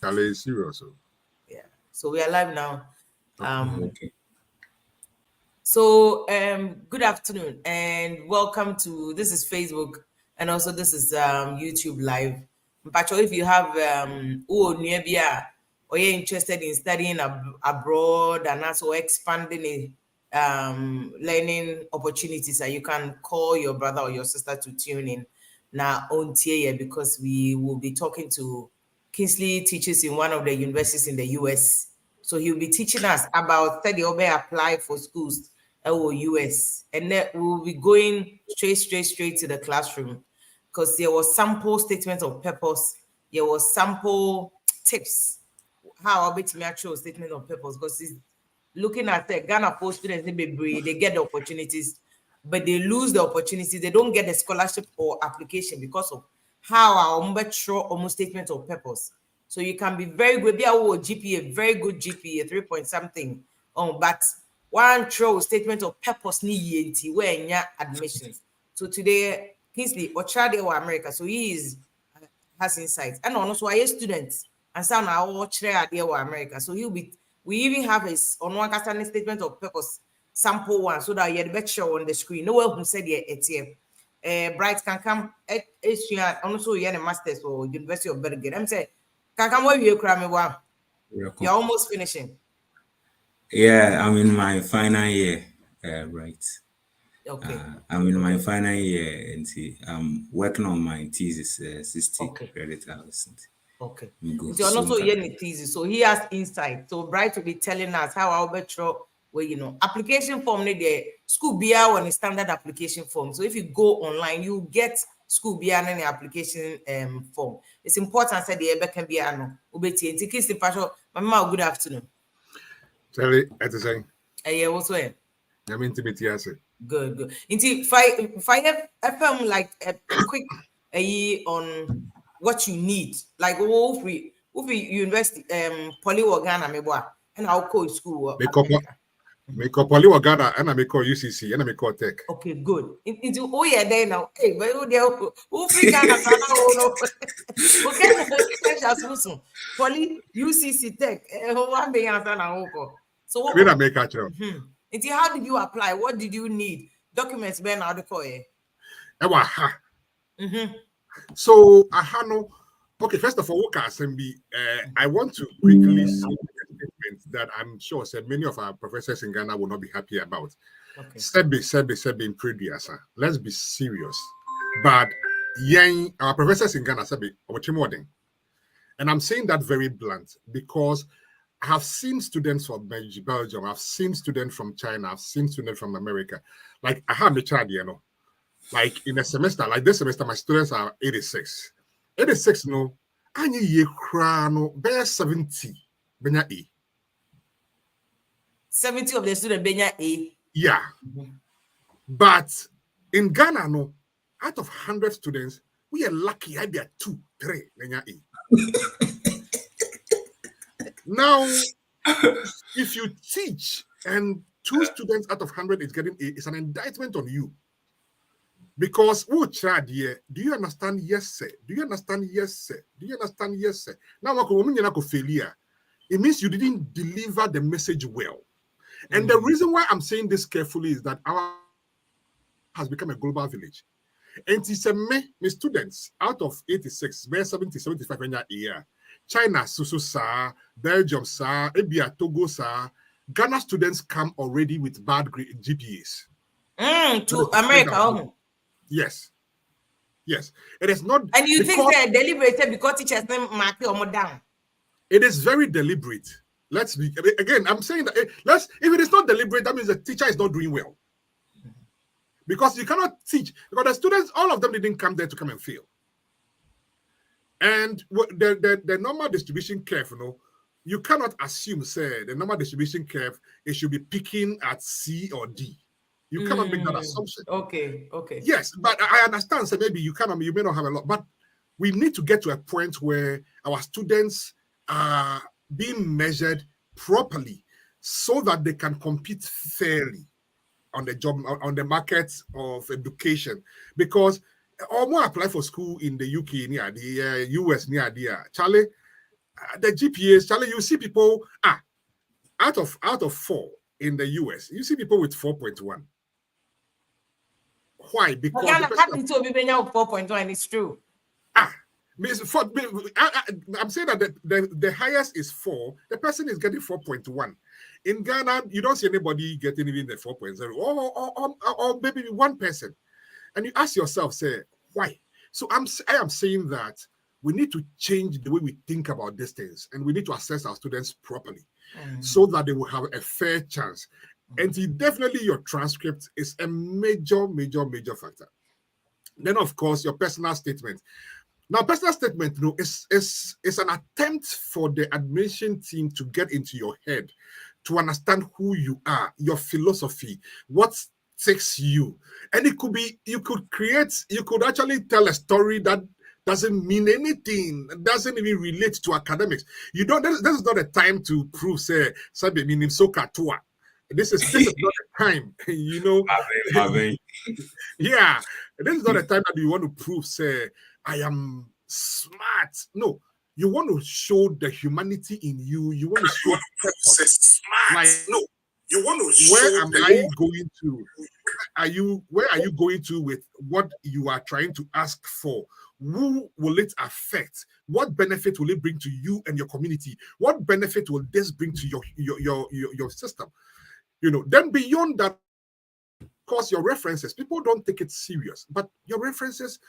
Charlie, serious. Yeah. So we are live now. Okay. So good afternoon and welcome to, this is Facebook and also this is YouTube live. Mpacho, if you have or you're interested in studying abroad and also expanding learning opportunities, you can call your brother or your sister to tune in now on TIA, because we will be talking to Kingsley teaches in one of the universities in the US. So he'll be teaching us about study or apply for schools or US. And then we'll be going straight to the classroom, because there was sample statement of purpose. There was sample tips. How I'll be to actual statement of purpose, because it's looking at the Ghana post students, they get the opportunities, but they lose the opportunities. They don't get the scholarship or application because of how our almost statement of purpose. So you can be very good, be a GPA, very good GPA, 3 point something. But one throw statement of purpose ni where in your admissions. So today, Kingsley or America, so he has insights. And also I students and some are all America. So we even have his on one casting statement of purpose sample one, so that you bet show on the screen. No one who said it's here. Bright can come also you're a master's for University of Belgrade. I'm saying can come where you cram wow. You're almost finishing. Yeah, I'm in my final year, right? Okay. I'm in my final year and I'm working on my thesis, 60 credit hours. Okay. So also thesis. So he has insight. So Bright will be telling us how I'll bet application form the school BR on a standard application form. So if you go online, you get school BR and any application form. It's important that the Ebe can be ano. Ubeti and Tikis the passion. Mama, good afternoon. Charlie, at the same. Yeah, what's way? I'm intimate, yes. Good. Indeed, if I have like a quick on what you need, like if we university Poly Ghana meboa and I'll call school make up Poly Ghana and I make call UCC and I make call Tech. Okay, good. Into there now. Hey, but who free Ghana no. Okay, Poly UCC Tech. One be answer now. So what? I make a How did you apply? What did you need? Documents ben out the call. So no. Okay, first of all, I want to quickly say a statement that I'm sure many of our professors in Ghana will not be happy about. Okay. Sebi in previous. Let's be serious. But our professors in Ghana Sebi, and I'm saying that very blunt because I have seen students from Belgium, I've seen students from China, I've seen students from America. Like I have a child, like in a semester, like this semester, my students are 86. 86, no, and you no, bear 70, benya A. 70 of the students benya A. Yeah. But in Ghana, no, out of 100 students, we are lucky I get 2, 3, benya A. Now, if you teach and 2 students out of 100 is getting A, it's an indictment on you. Because, do you understand? Yes, sir. Do you understand? Yes, sir. Do you understand? Yes, sir. Now, failure. It means you didn't deliver the message well. And the reason why I'm saying this carefully is that our has become a global village. And it's my students out of 86, 70, 75 a year. China, Belgium, Abia, Togo, Ghana students come already with bad GPAs. To America. Yes. It is not. And you think they're deliberated because teachers mark or down? It is very deliberate. Let's be again. I'm saying that if it is not deliberate, that means the teacher is not doing well. Because you cannot teach because the students, all of them didn't come there to come and fail. And the normal distribution curve, you cannot assume, say, the normal distribution curve, it should be picking at C or D. You cannot make that assumption. Okay. Yes, but I understand, so maybe you may not have a lot, but we need to get to a point where our students are being measured properly so that they can compete fairly on the job, on the market of education. Because or more apply for school in the UK near the US near the Charlie, The GPAs, Charlie, you see people out of 4 in the US, you see people with 4.1. Why? Because I'm happy to be 4.1. It's true. I'm saying that the highest is 4. The person is getting 4.1. In Ghana, you don't see anybody getting even the 4.0, or maybe one person. And you ask yourself, say, why? So I am saying that we need to change the way we think about these things, and we need to assess our students properly so that they will have a fair chance. And definitely your transcript is a major factor. Then, of course, your personal statement. Now, personal statement, is an attempt for the admission team to get into your head, to understand who you are, your philosophy, what takes you. And it could be, you could actually tell a story that doesn't mean anything, doesn't even relate to academics. You don't, this is not a time to prove, say, meaning so katua. This is not a time, you know. Yeah, this is not a time that you want to prove, say, I am smart. No, you want to show the humanity in you. You want to show smart. Like, no, you want to show where am I going to? Where are you going to with what you are trying to ask for? Who will it affect? What benefit will it bring to you and your community? What benefit will this bring to your system? You know, then beyond that, of course, your references, people don't take it serious, but your references,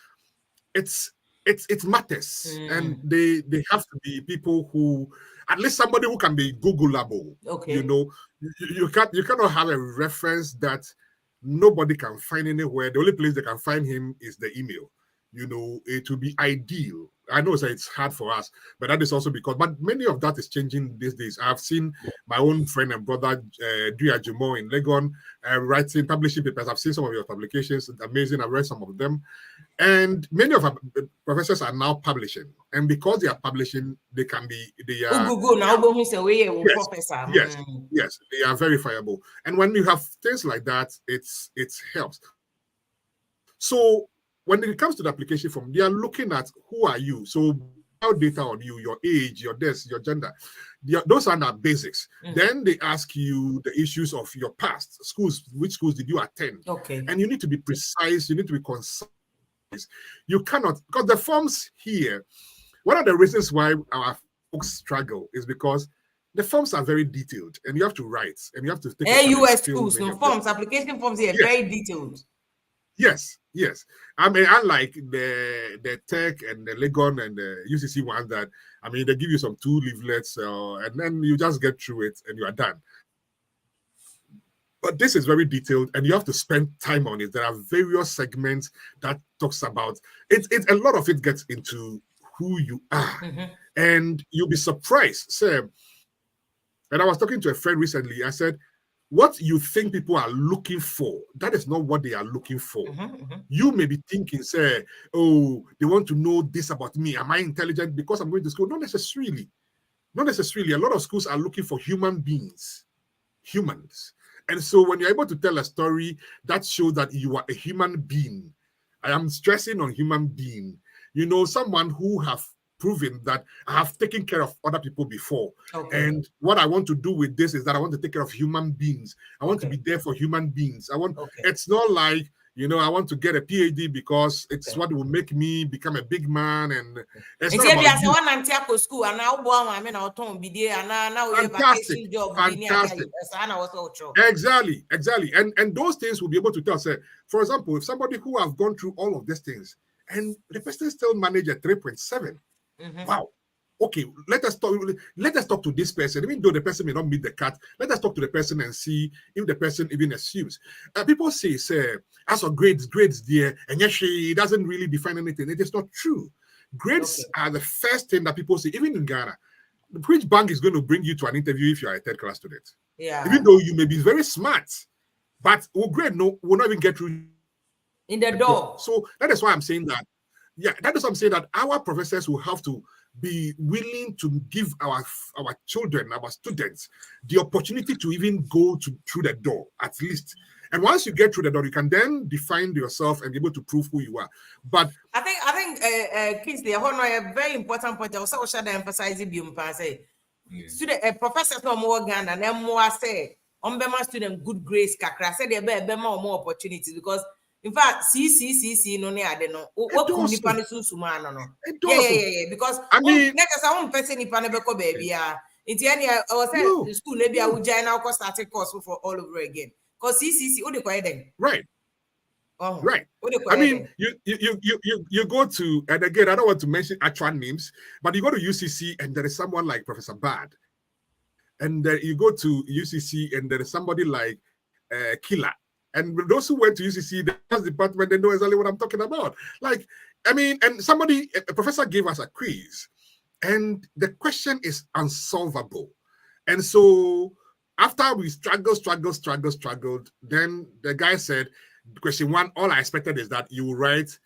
it matters. And they have to be people who, at least somebody who can be Googleable. Okay. You know, you cannot have a reference that nobody can find anywhere. The only place they can find him is the email. You know, it will be ideal. I know it's hard for us, but that is also because, but many of that is changing these days. I've seen my own friend and brother, Duya Jimo in Legon, writing, publishing papers. I've seen some of your publications. It's amazing. I've read some of them. And many of our professors are now publishing. And because they are publishing, they can be, they are... Yes, they are verifiable. And when you have things like that, it helps. So when it comes to the application form, they are looking at who are you. So data on you, your age, your desk, your gender. Those are the basics. Then they ask you the issues of your past schools. Which schools did you attend? Okay. And you need to be precise. You need to be concise. You cannot, because the forms here, one of the reasons why our folks struggle is because the forms are very detailed, and you have to write, and you have to take AUS schools, no forms, application forms here, very detailed. Yes. I mean, unlike the Tech and the Legon and the UCC ones that, I mean, they give you some 2 leaflets and then you just get through it and you are done. But this is very detailed and you have to spend time on it. There are various segments that talks about it. A lot of it gets into who you are. And you'll be surprised. Say, and I was talking to a friend recently. I said, what you think people are looking for, that is not what they are looking for. You may be thinking, say, oh, they want to know this about me. Am I intelligent because I'm going to school? Not necessarily. Not necessarily. A lot of schools are looking for human beings, humans. And so when you're able to tell a story that shows that you are a human being, I am stressing on human being, you know, someone who have proven that I have taken care of other people before. Okay. And what I want to do with this is that I want to take care of human beings. I want to be there for human beings. It's not like, you know, I want to get a PhD because it's what will make me become a big man. And it's not about you. School and now Fantastic. Exactly. And those things will be able to tell, say, for example, if somebody who has gone through all of these things and the person still manage a 3.7. Wow. Okay, let us talk to this person, even though the person may not meet the cut. Let us talk to the person and see if the person even assumes. People say, as for grades there, and yes, it doesn't really define anything. It is not true. Grades are the first thing that people say, even in Ghana. Which bank is going to bring you to an interview if you are a 3rd class student? Yeah. Even though you may be very smart, but grade will not even get through in the door. So that is why I'm saying that. Yeah, that is what I'm saying, that our professors will have to be willing to give our children, our students, the opportunity to even go through the door, at least. And once you get through the door, you can then define yourself and be able to prove who you are. But I think Kingsley, a very important point. I also should emphasize it. Say, student, professors no more Ghana, and then more say, student good grades. Kakra say they be more opportunities because, in fact, see, no, I don't know. What could you punish no? Yeah. Because I mean, next I won't person ni panebeko baby. In the end, I was saying the school maybe I would join now because starting course for all over again. Because see, what they then? Right. Oh, right. I mean, you go to, and again, I don't want to mention actual names, but you go to UCC and there is someone like Professor Bad. And you go to UCC and there is somebody like Killer. And those who went to UCC, the department, they know exactly what I'm talking about. Like, I mean, and a professor gave us a quiz, and the question is unsolvable. And so after we struggled, then the guy said, question one, all I expected is that you will write,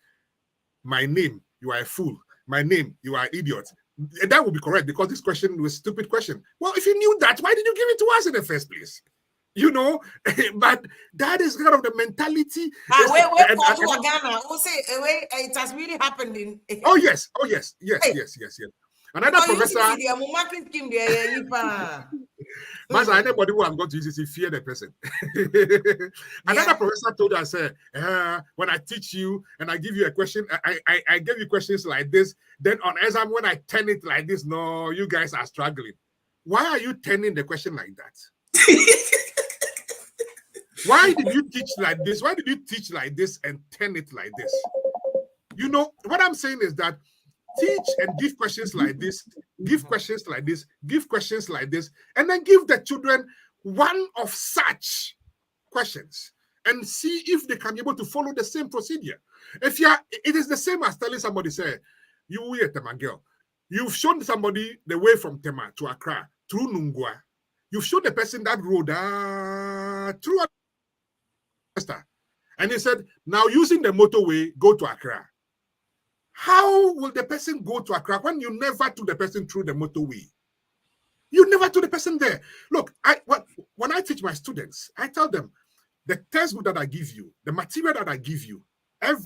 my name, you are a fool. My name, you are an idiot. And that would be correct because this question was a stupid question. Well, if you knew that, why did you give it to us in the first place? You know, but that is kind of the mentality. Ghana. It has really happened in. Oh yes. Another professor. Master, anybody who has got to UCC fear the person. Another professor told us, when I teach you and I give you a question, I give you questions like this. Then on exam, when I turn it like this, no, you guys are struggling. Why are you turning the question like that? Why did you teach like this? Why did you teach like this and turn it like this? You know, what I'm saying is that teach and give questions like this, give questions like this, give questions like this, and then give the children one of such questions and see if they can be able to follow the same procedure. It is the same as telling somebody, say, you are a Tema girl. You've shown somebody the way from Tema to Accra through Nungwa. You've shown the person that road through and he said, now using the motorway, go to Accra. How will the person go to Accra when you never took the person through the motorway? You never took the person there. Look, when I teach my students, I tell them, the textbook that I give you, the material that I give you, every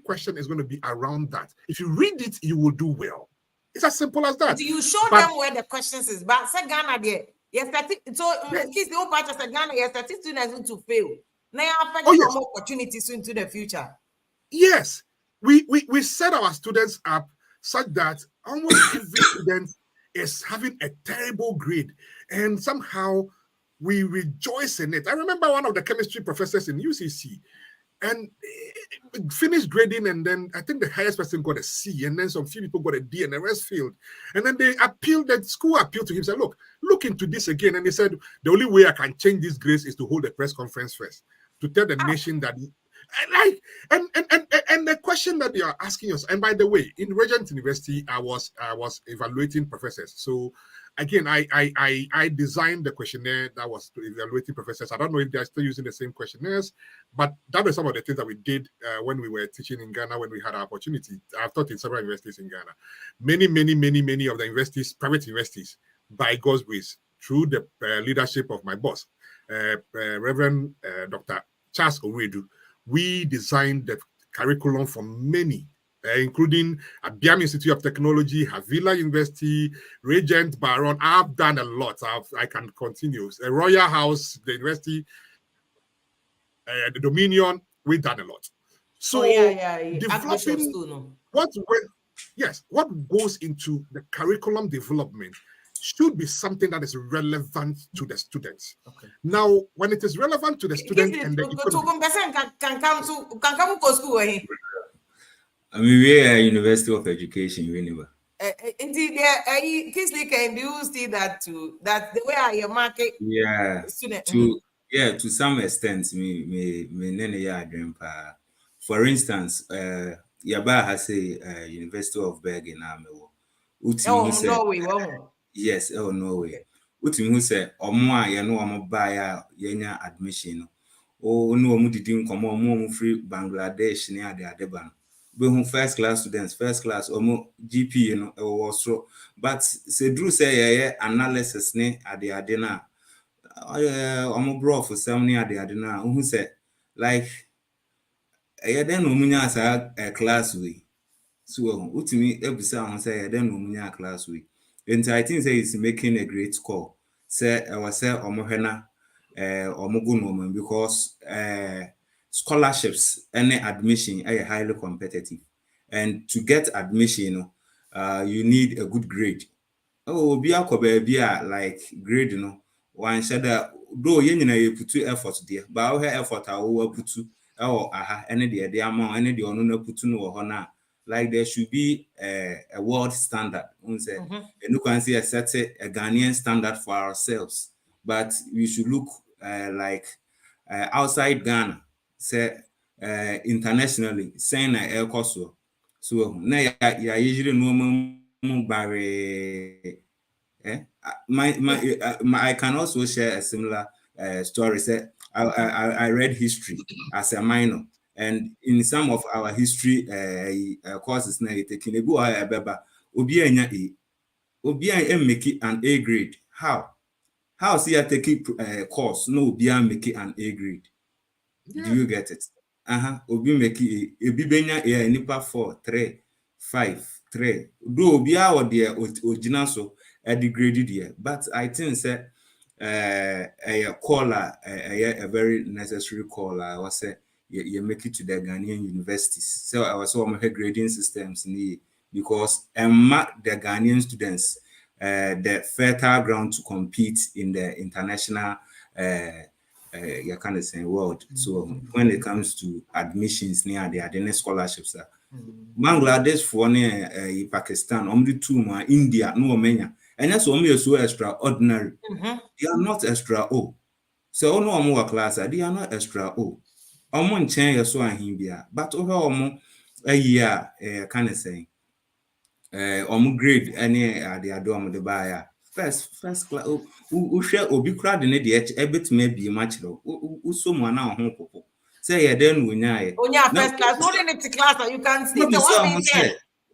question is going to be around that. If you read it, you will do well. It's as simple as that. Do you show them where the questions is? But say Ghana there. Yes, so kids the whole part of Ghana, yes, 30 students to fail. Now you have more opportunities into the future. Yes. We set our students up such that almost every student is having a terrible grade, and somehow we rejoice in it. I remember one of the chemistry professors in UCC, and finished grading, and then I think the highest person got a C, and then some few people got a D, and the rest failed. And then the school appealed to him, said, look into this again. And he said, the only way I can change this grades is to hold a press conference first, to tell the nation that, and the question that you are asking us, and by the way, in Regent University, I was evaluating professors. So again, I designed the questionnaire that was evaluating professors. I don't know if they're still using the same questionnaires, but that was some of the things that we did when we were teaching in Ghana, when we had our opportunity. I've taught in several universities in Ghana. Many of the universities, private universities, by God's grace, through the leadership of my boss, Reverend Dr. Charles Oredu, we designed the curriculum for many, including Abiam Institute of Technology, Havila University, Regent, Baron. I've done a lot. I can continue. Royal House, the university, the Dominion, we've done a lot. So developing what goes into the curriculum development should be something that is relevant to the students. Okay. Now, when it is relevant to the students and the we are University of Education, Univer. Indeed, Kingsley, can you see that too? That the way I market, student. To some extent, for instance, Yaba has a University of Bergen, Norway. Yes, Norway. Who say, yenya admission. Oh, no, didn't come free Bangladesh near the Adeban. But first class students, first class, GP, or so. But say Drew say, analysis ne at the Adena. I'm bro for some near the Adena who said, like, I then umunya as a class we. So, ultimately, every sound say, I then umunya class we. And I think say it's making a great score. Say, I was say, Omohena, Omogun woman, because scholarships and admission are highly competitive. And to get admission, you need a good grade. Oh, be a baby, like grade, one said that though you put two effort there, but our effort I will put to any the amount, any the honor put to no honor. Like there should be a world standard. And you can see a set a Ghanaian standard for ourselves, but we should look like outside Ghana, say internationally, saying a course. So now you usually know Barry. I can also share a similar story. Say, I read history as a minor, and in some of our history courses now, taking a boy a beba, Obi make it an A grade. How see I take a course? No, Obi make it an A grade. Yeah. Do you get it? Obi make it Obi benya a nipa 4, 3, 5, 3. Do Obi or the original so degraded here. But I think say a caller, a very necessary caller. I was say you make it to the Ghanaian universities. So I was on my grading systems because the Ghanaian students the fertile ground to compete in the international you kind of say world. So when it comes to admissions near the scholarships, Bangladesh for Pakistan, only 2 more, India, no many. And that's only so extraordinary. They are not extra O. So no more class, they are not extra O. Omon change so and him but over a year kind of saying grade any the adom the buyer. First class who share obi crowd in the bit may be much low. Who someone now home popo. Say ya then we first class, not in the class, you can see the one.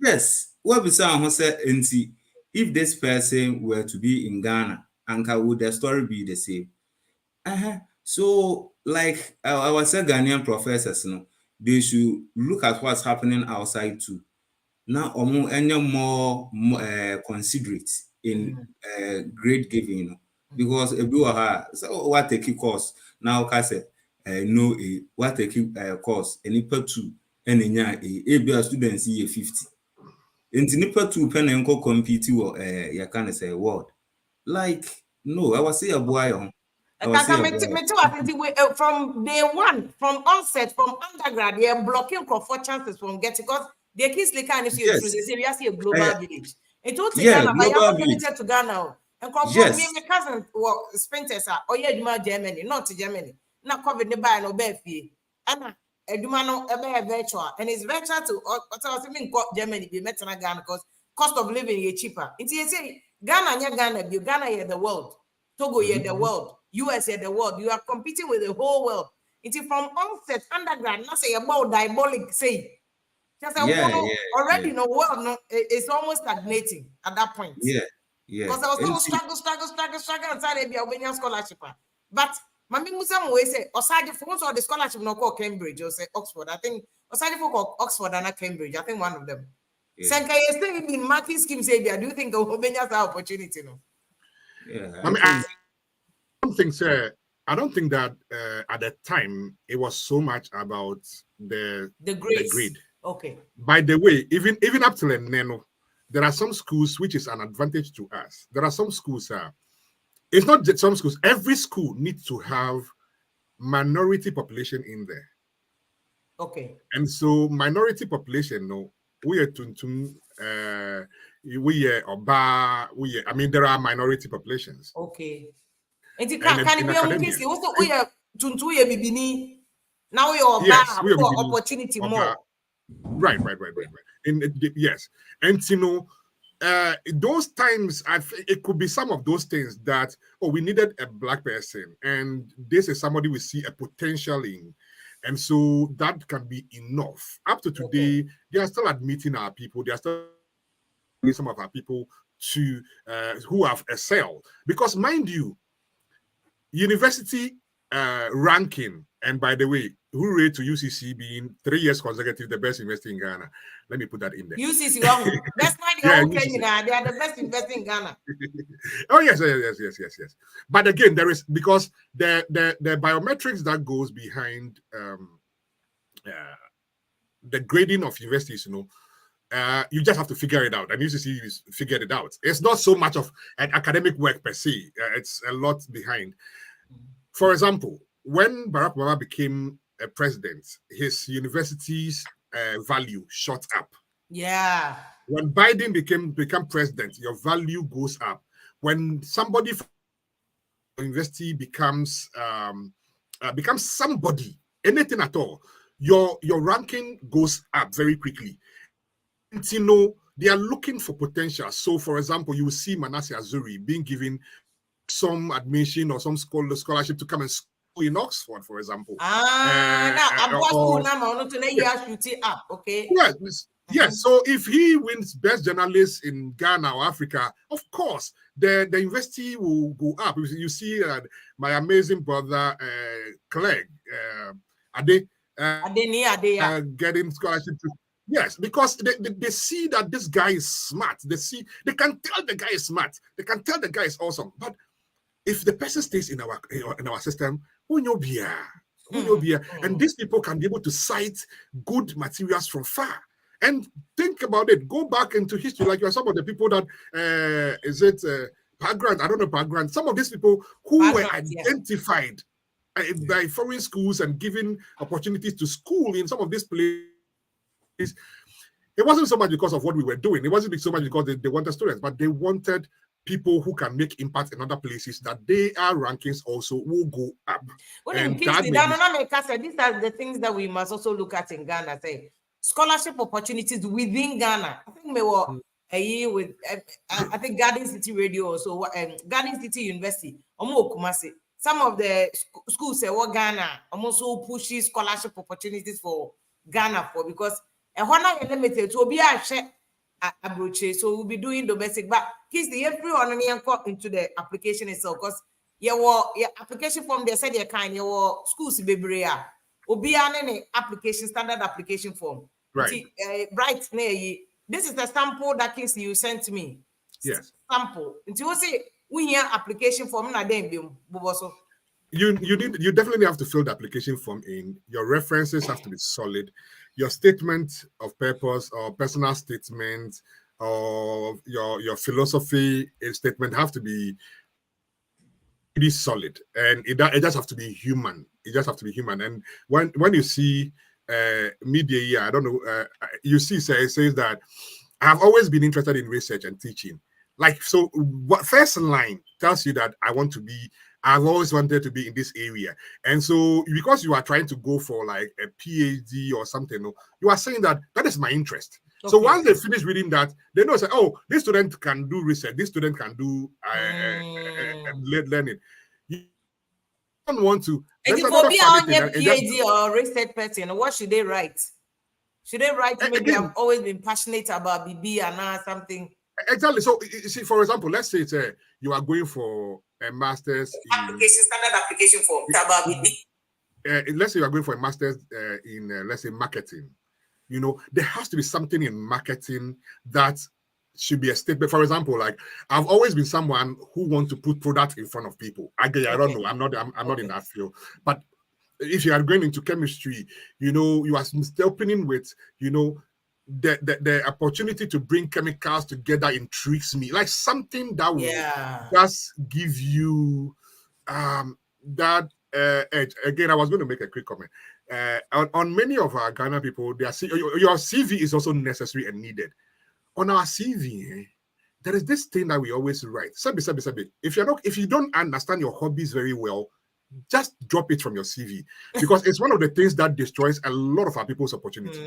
Yes, what we say, if this person were to be in Ghana, Anka, would the story be the same? So, like our Ghanaian professors, they should look at what's happening outside too. Now, any more considerate in grade giving, because if you are so what take course now, I say no what take course any per 2 and a students here 50. And nipa 2 pen and go compete or you can say word like no, I was say a boy from day one, from onset, from undergrad, they are blocking for chances from getting because the kids they can't see through the we see a global village. It will take Ghana, but you're not limited to Ghana. And me and my cousin were sprinters are Germany, not to Germany. Not COVID the buy no bear Anna Edumano a virtual, and it's virtual to what I was even Germany be met in Ghana because cost of living is cheaper. It's say Ghana, Ghana here the world, Togo here the world, US here the world. You are competing with the whole world. It's from onset undergrad, not say about diabolic say. Just already in the world, no, it's almost stagnating at that point. Yeah. Because I was going to struggle inside a Albanian scholarship. But Mami Musa always say, Osage for once or the scholarship no call Cambridge or say Oxford. I think Osage for call Oxford and not Cambridge. I think one of them. Senka is staying in marking scheme say, do you think Albanians have opportunity? No. Yeah. I don't think that at that time it was so much about the grade. Okay. By the way, even up till Neno, there are some schools which is an advantage to us. There are some schools, it's not just some schools, every school needs to have minority population in there. Okay. And so minority population, no, we are Tuntum, we are Oba, I mean, there are minority populations. Okay. And you can be also we are Tuntu Bibini. Now we are Oba opportunity Oba. More. Right. Yes, and those times it could be some of those things that we needed a black person, and this is somebody we see a potential in, and so that can be enough. Up to today, they are still admitting our people. They are still some of our people to who have excelled, because mind you, university ranking, and by the way, hooray to UCC being 3 years consecutive the best university in Ghana. Let me put that in there. UCC, that's why they are the best university in Ghana. Oh yes. But again, there is, because the biometrics that goes behind the grading of universities, you just have to figure it out, and UCC figured it out. It's not so much of an academic work per se. It's a lot behind. For example, when Barack Obama became a president, his university's value shot up. Yeah. When Biden become president, your value goes up. When somebody from the university becomes somebody, anything at all, your ranking goes up very quickly. And they are looking for potential. So, for example, you will see Manasseh Azuri being given some admission or some scholarship to come and school in Oxford, for example. Okay. Yes. So if he wins best journalist in Ghana or Africa, of course, the university will go up. You see my amazing brother, Clegg, getting scholarship to. Yes, because they see that this guy is smart. They can tell the guy is smart. They can tell the guy is awesome. But if the person stays in our system, and these people can be able to cite good materials from far. And think about it. Go back into history, like you are some of the people that Grant? I don't know Grant. Some of these people who were identified by foreign schools and given opportunities to school in some of these places. It wasn't so much because of what we were doing. It wasn't so much because they wanted students, but they wanted people who can make impact in other places, that their rankings also will go up. And these are the things that we must also look at in Ghana. Say scholarship opportunities within Ghana. I think we were a year with I think Garden City Radio also, Garden City University. Some of the schools say what Ghana also pushes scholarship opportunities for Ghana because limited to be a so we'll be doing domestic, but everyone into the application itself, because your application form they said your schools be an application, standard application form. Right. This is the sample that you sent me. Yes. Sample. Until you say we hear application form you definitely have to fill the application form in. Your references have to be solid. Your statement of purpose or personal statement or your philosophy statement have to be really solid, and it just have to be human. It just have to be human. And when you see media, I don't know, you see it says that I have always been interested in research and teaching. Like, so what first line tells you that I've always wanted to be in this area. And so because you are trying to go for like a PhD or something, you are saying that is my interest. Okay. So once they finish reading that, they know, say, oh, this student can do research, this student can do learning. You don't want to. And if you be on your PhD or research person, what should they write? Should they write maybe I've always been passionate about BB and something? Exactly. So you see, for example, let's say you are going for a master's standard application form. Let's say you are going for a master's in let's say marketing. There has to be something in marketing that should be a statement. For example, like I've always been someone who wants to put products in front of people. I don't know. I'm not in that field. But if you are going into chemistry, you are still opening with the opportunity to bring chemicals together intrigues me, like something that will just give you that edge. Again, I was going to make a quick comment on many of our Ghana people. Your CV is also necessary and needed. On our CV, there is this thing that we always write. If you don't understand your hobbies very well, just drop it from your CV, because it's one of the things that destroys a lot of our people's opportunity.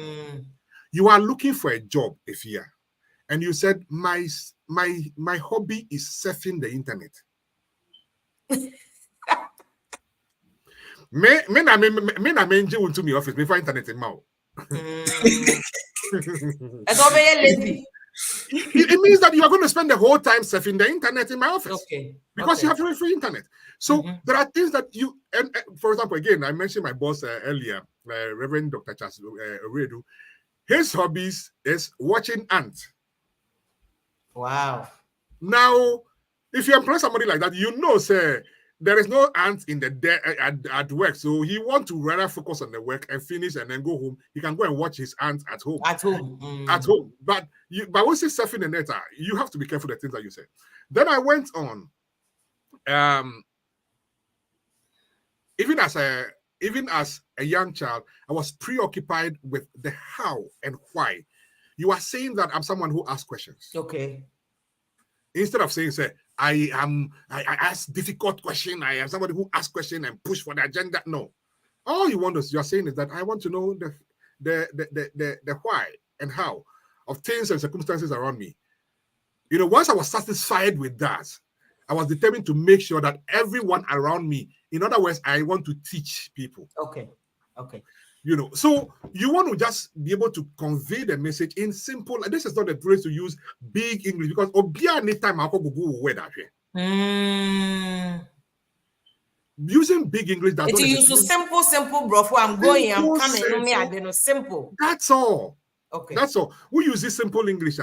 You are looking for a job, Efia, and you said my hobby is surfing the internet. Me na menje into my office before internet in mouth. It's over lazy. It means that you are going to spend the whole time surfing the internet in my office. Okay. Because you have free internet. So there are things that you, and for example, again, I mentioned my boss earlier, Reverend Dr. Charles Oredu. His hobbies is watching ants. Wow. Now, if you employ somebody like that, you know, sir, there is no ant in the at work. So he wants to rather focus on the work and finish and then go home. He can go and watch his ants at home. At home. At home. But once you're surfing the net, you have to be careful the things that you say. Then I went on. Even as a young child, I was preoccupied with the how and why. You are saying that I'm someone who asks questions. Okay. Instead of saying, say, I ask difficult question, I am somebody who asks question and push for the agenda. No. All you're saying is that I want to know the why and how of things and circumstances around me. You know, once I was satisfied with that, I was determined to make sure that everyone around me, in other words, I want to teach people. Okay. You know, so you want to just be able to convey the message in simple. This is not a place to use big English because anytime I go using big English does not. It's use simple, bro. I'm going, I'm coming. I don't know, simple. That's all. Okay. That's all. We use this simple English.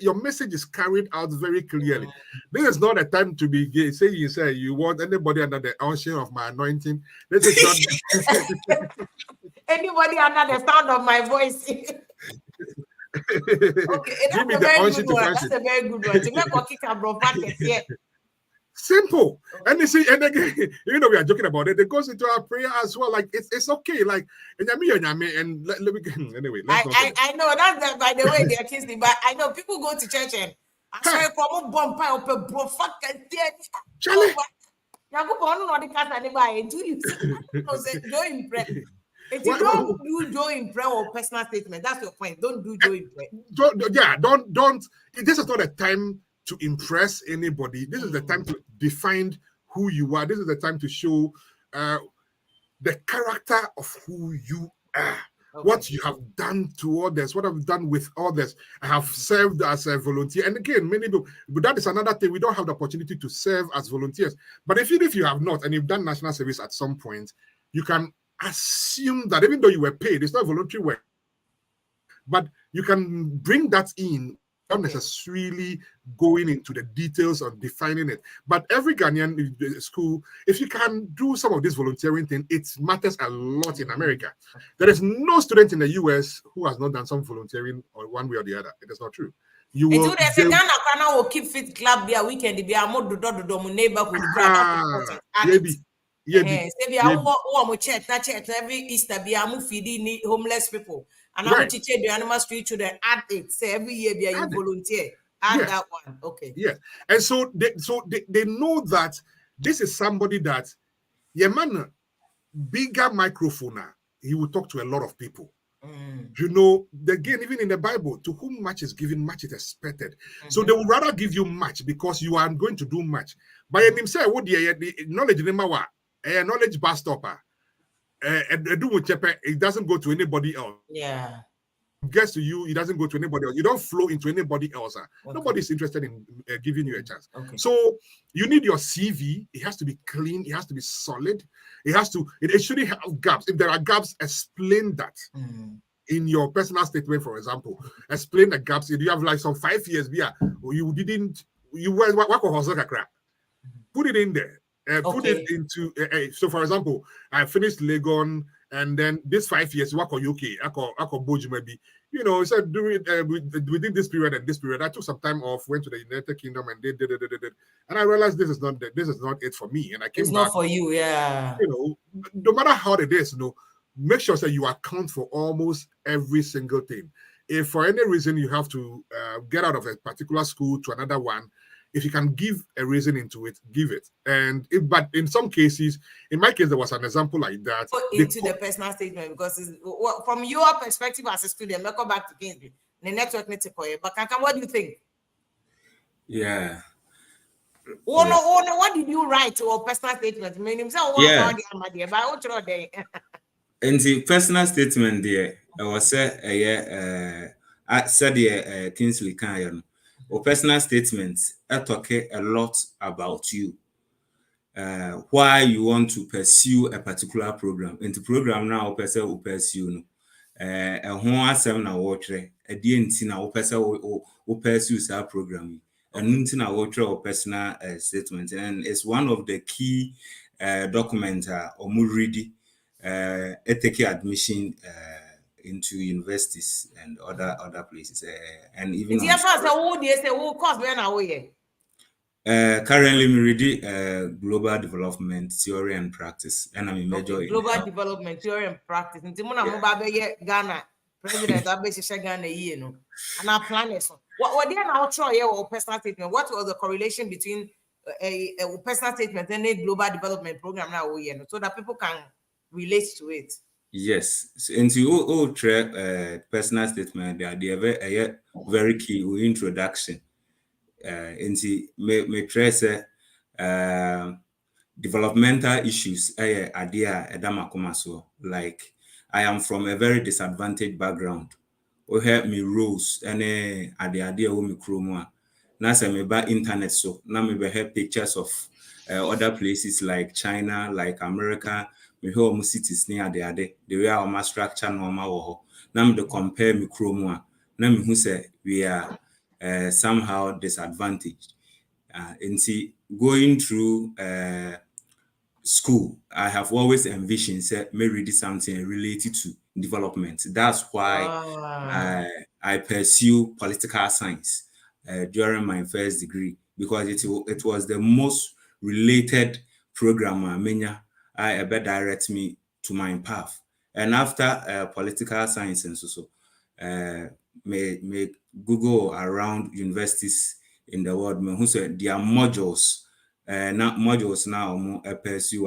Your message is carried out very clearly. This is not a time to be gay. Say you want anybody under the unction of my anointing. This is not anybody under the sound of my voice. Okay, give me the unction to That's a very good one. To make kick a bro simple. And you see, and again, we are joking about it. It goes into our prayer as well. Like it's okay. Like and let me anyway. I know that's by the way they're kissing, but I know people go to church and I saw a common bomb pile up a bro fucking Charlie. If you don't do Joe in prayer or personal statement, that's your point. Don't do Joe in prayer. Don't. This is not a time to impress anybody. This is the time to define who you are. This is the time to show the character of who you are. Okay. What you have done to others, what I've done with others. I have served as a volunteer. And again, many people, but that is another thing. We don't have the opportunity to serve as volunteers. But even if you have not, and you've done national service at some point, you can assume that even though you were paid, it's not voluntary work. But you can bring that in, not necessarily going into the details of defining it. But every Ghanaian school, if you can do some of this volunteering thing, it matters a lot in America. There is no student in the US who has not done some volunteering or one way or the other. It is not true. You will keep fit club there weekend be a more do neighborhood. Every Easter be a feeding homeless people. And I want to teach the animal street children add it. Say every year be a volunteer. Add that one. Okay. Yeah. And so they know that this is somebody that man, bigger microphone, he will talk to a lot of people. You know, again, even in the Bible, to whom much is given, much is expected. So they will rather give you much because you are going to do much. By himself, what the knowledge knowledge bar stopper. It doesn't go to anybody else. Yeah. It gets to you, it doesn't go to anybody else. You don't flow into anybody else. Okay. Nobody's interested in giving you a chance. Okay. So you need your CV. It has to be clean. It has to be solid. It shouldn't have gaps. If there are gaps, explain that. In your personal statement, for example, explain the gaps. If you have like some 5 years, you work on hustle crack. Put it in there. Put it into so for example, I finished Legon and then this 5 years work on UK, I call Boju maybe, you know, so within this period and this period, I took some time off, went to the United Kingdom and did and I realized this is not it for me. And I came back. It's not for you, yeah. You know, no matter how it is, you know, make sure that you account for almost every single thing. If for any reason you have to get out of a particular school to another one, if you can give a reason into it, give it. But in some cases, in my case, there was an example like that. Into the personal statement, because from your perspective as a student, let's go back to Kingsley. The network needs to call you. But what do you think? Yeah. What did you write to a personal statement? And the personal statement there, I was say, I said Kingsley Kanye, or personal statements talk a lot about you. Why you want to pursue a particular program. Into program now, person will pursue a home asem na watch a DNT now person will pursue that program. And nothing I watch or personal statement, and it's one of the key documents or ready ethical admission into universities and other places and even currently, me read global development theory and practice, and I'm a major in global development theory and practice. Ghana president, Ghana, and our planners. What they are now trying or personal statement? What was the correlation between a personal statement and a global development program now? So that people can relate to it. Yes, so into personal statement, they are very key introduction. Into me trace developmental issues like I am from a very disadvantaged background. Or help me rose and idea me chroma. Now me by internet so now me have pictures of other places like China, like America. Me home cities near the way our structure normal. Now me compare me chroma. Now me who say we are somehow disadvantaged. And see going through school, I have always envisioned me read something related to development. That's why I pursue political science during my first degree, because it was the most related program I ever direct me to my path. And after political science and so may Google around universities in the world, who said their modules modules now pursue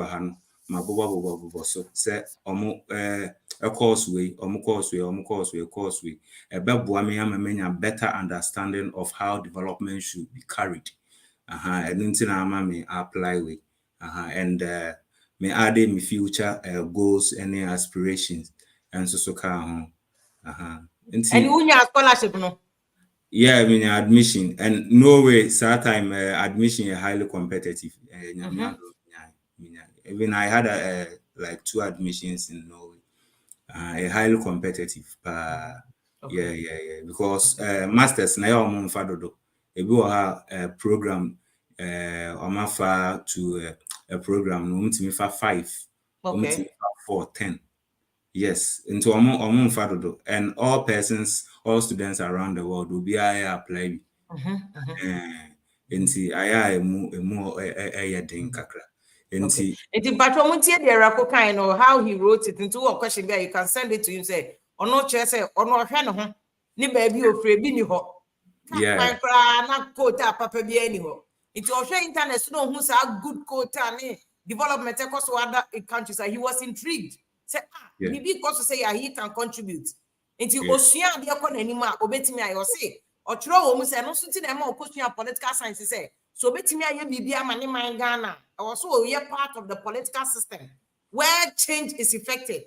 my bobo so say a course way a better understanding of how development should be carried. And then apply with and may add in my future goals and aspirations and so can and when you scholarship no. Yeah, I mean admission, and Norway time admission is highly competitive. Even I had like 2 admissions in Norway, a highly competitive. Okay. Yeah. Because masters now I'm fadodo. If you have a program, I'm offer to a program. No, me for 5. Okay. 4, 10. Yes, into fadodo, and all students around the world will be apply. Into kakra. Into kind of how he wrote it into a question there. You can send it to him. Say, or no chair say, or no hen ni baby or free bini ho. Yeah. Not quota papa be anyhow. It's also internet so who's a good quota development across other countries. He was intrigued. Say, maybe because to say he can contribute. Into Ocean, the economy, obey me, I say, or throw almost and also to them more question political science. Say, so bet me, I be a money in Ghana. Also, we are part of the political system where change is effected.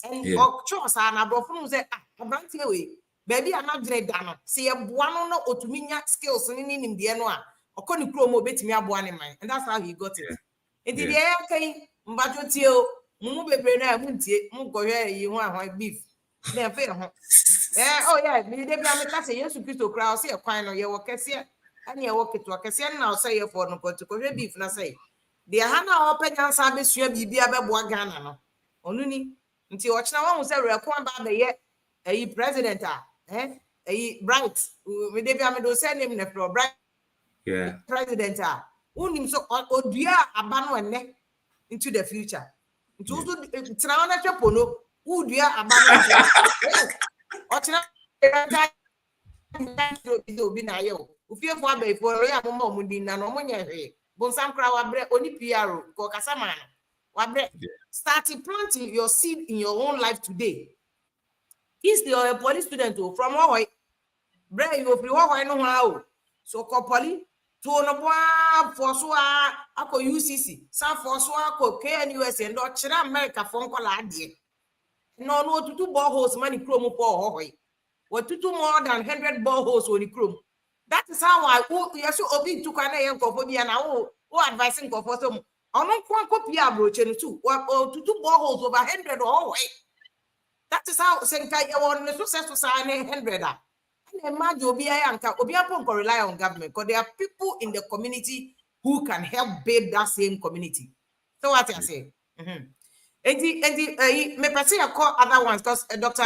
And choice and a brother say, baby, I'm not dread dano. See a buano no otuminya skills in the anua. Or can you promote bet me a buani mine? And that's how he got it. It did the Mbajotio, Mube Brena, Munti, Mungo, you want beef. They're fair. Oh, yeah, maybe they be a class, yes, to Christo crowd, see a coin or your cassia, and your walk it to a cassia now say for no to go beef, and I say. The Hana open and service you be a Buagana. Only until watch now one was a requirement by the yet a president, a bright, we did be send him the bright president. Only so or dear abandon into the future. It also Trana Chapono, who dear abandon. If you have a for a moment in an omonia. Bonsam kra wabre oni PRO ko kasama wabre starting planting your seed in your own life today. He's the police student from Hawaii. Bre you free Hawaii no how. So ko poly to no boa for so ako UCC, some for so ako KNUS and China America phone call ade. No to do boreholes money promo for Hawaii. What to do more than 100 boreholes on the crew. That is how I you so obi to kana yen kofobia na advising for some on copy approach too. Or to do boreholes over 100 or way. That is how Senkai on the success to sign 100. And imagine Obianka can rely on government because there are people in the community who can help build that same community. So what I say? Me person call other ones because Dr.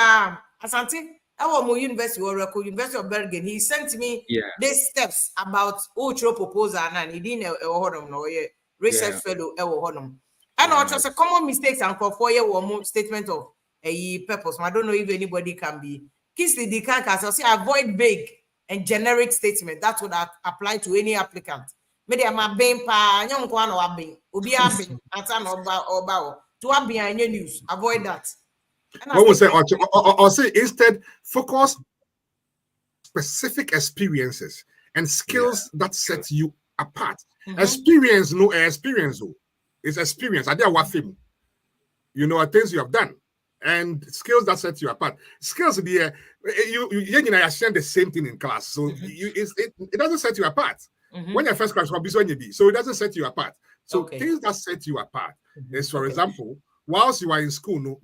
Asante, I was University or University of Bergen. He sent me these steps about ultra proposal and he didn't research fellow and also a common mistakes and for 4 year or statement of a purpose. I don't know if anybody can be kiss the decant say avoid vague and generic statement. That would apply to any applicant. Maybe I'm a being pa young one or being to be any news. Avoid that. What was say or say instead focus specific experiences and skills that set you apart. Experience, no experience. It's experience. I did what film. You know, things you have done. And skills that set you apart. Skills you share the same thing in class. So it doesn't set you apart. When your first class so it doesn't set you apart. So things that set you apart is, for example, whilst you are in school,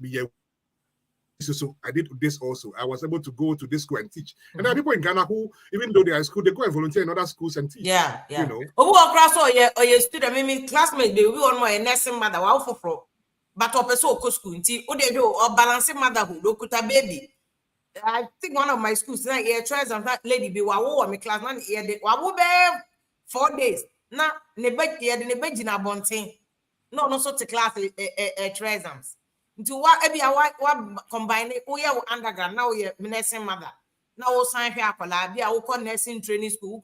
so I did this also. I was able to go to this school and teach. And there are people in Ghana who, even though they are in school, they go and volunteer in other schools and teach. Yeah. You know. Or your student, maybe classmate, they will on my nursing mother. Wow, for. But also school, or balancing motherhood, okuta baby. I think one of my schools tries and that lady be my class man here 4 days. Now nebejina bonting. No so to class exams. Into what combine underground now you're nursing mother. Now sign here be nursing training school.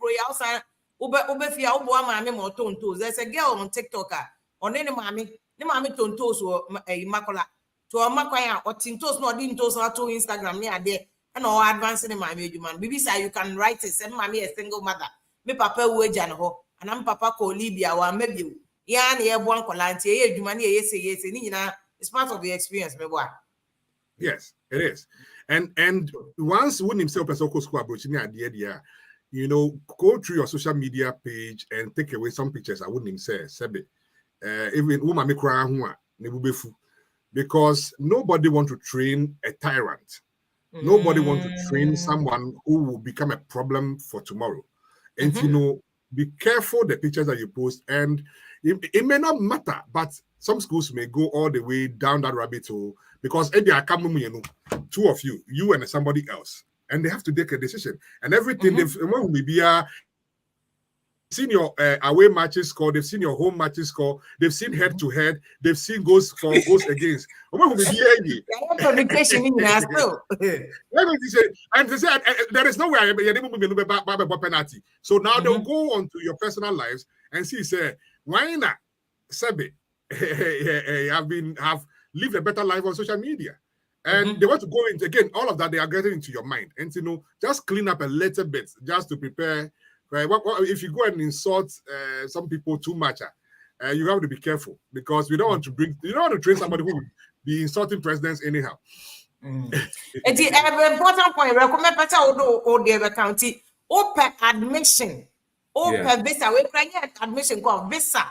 Ubefia ubo mami mo tonto. There's a girl on TikTok on any mommy. The mommy tontos or a macola to a macoya or tintos no dintos or to Instagram near there and all advancing in my man. Baby say you can write it, send mommy a single mother. Me papa wage and ho, and I'm papa call Libya or maybe yan ye one colanti, ye money, yes, it's part of the experience, me boy. Yes, it is. And once when himself as a school approaching the idea, you know, go through your social media page and take away some pictures. I wouldn't say, Sebe. Even because nobody want to train a tyrant. Nobody want to train someone who will become a problem for tomorrow. And you know, be careful the pictures that you post. And it may not matter, but some schools may go all the way down that rabbit hole because maybe I come, two of you and somebody else, and they have to take a decision. And everything they've seen your away matches score, they've seen your home matches score, they've seen head to head, they've seen goals for goals against. And they say there is no way penalty. So now they'll go on to your personal lives and see, say, why not? Sebe, have lived a better life on social media. And they want to go into again, all of that they are getting into your mind. And you know, just clean up a little bit just to prepare. Right? If you go and insult some people too much, you have to be careful because you don't want to train somebody who will be insulting presidents anyhow. It's the important point. Recommend better or the county open admission, open visa. We can admission called visa.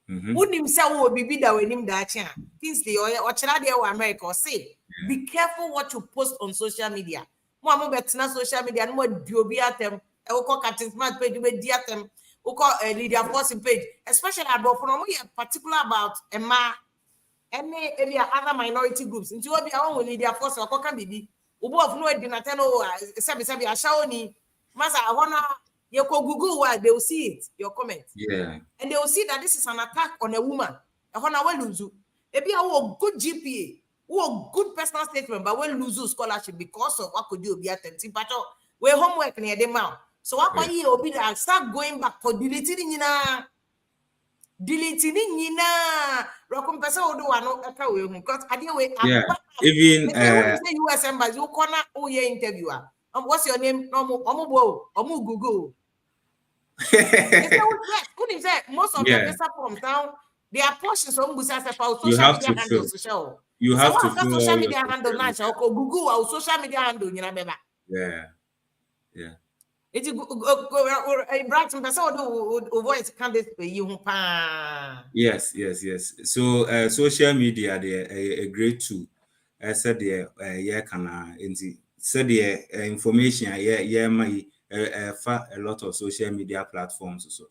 Wouldn't himself will be that when him that chance. Things the or America say. Be careful what you post on social media. More better social media and more do be at them. We call Captain Smart page, we dear them. We call a leader forcing page, especially about particular about any other minority groups. Into what be our own leader force or can be. Ubo of no dinner sabi a shawni. Masa I wanna you go Google why they will see it, your comment. Yeah. And they will see that this is an attack on a woman. I wanna well lose you. Maybe a good GPA, who good personal statement, but when lose scholarship because of what could you be attempting. But we homework near them out. So what about you? Start going back for deleting Nina. Rokum person will do one because I deal with even US embassy, you corner interviewer. What's your name? Omu Google. Couldn't say most of the visa forms now, they are portions of social media handles to show. You have to social media handle now, Google or social media handle, Yeah. It's a bright person who voice can't you. Yes. So social media they a great tool. I said the yeah can said the information my a lot of social media platforms so.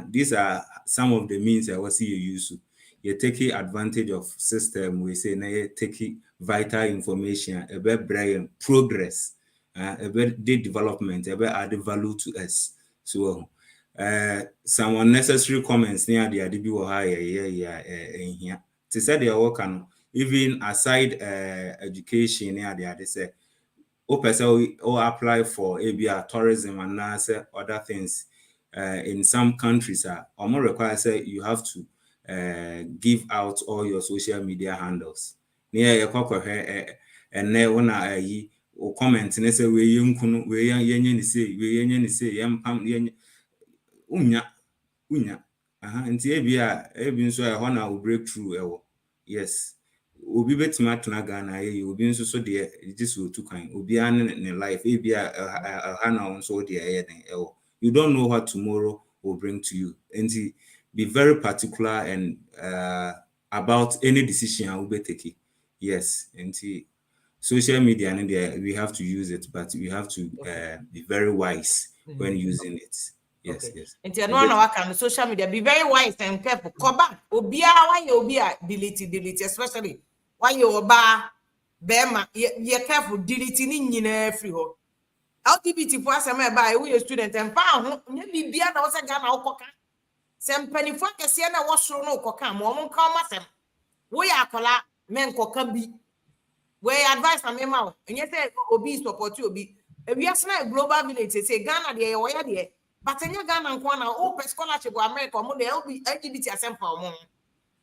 These are some of the means I was see you use to. You take advantage of system we say now you take vital information about brain progress, about the development, about add value to us. So some unnecessary comments near the ADB or higher in here. To say they work on even aside education near the other say or apply for ABR tourism and other things in some countries or more require say you have to give out all your social media handles. Near your cocker and then when I or comment and say we young we young say unya nti ebi nso e ho na o breakthrough ewo yes obi betimi atena Ghana obi nso so de just otu kan obi an ne life ebi ha na nso de ewo you don't know what tomorrow will bring to you nti be very particular and about any decision I will be taking. Yes, nti social media and we have to use it but we have to be very wise when using it. Yes. And you know on social media, be very wise and careful. Koba, obia, why you be delete, especially when you oba, bema, you're careful, deleting in every hole. LGBT for some by we a student and found maybe be an also Ghana Okoka. Some penny for a siena was shown no coca, mom come at them. We are cola, men coca be. We advise on me mouth, and yet obese support you be. We are a global village, say Ghana, dear, where dear. But in your Ghana and Kwana, open scholarship for America, the LGBT assembly.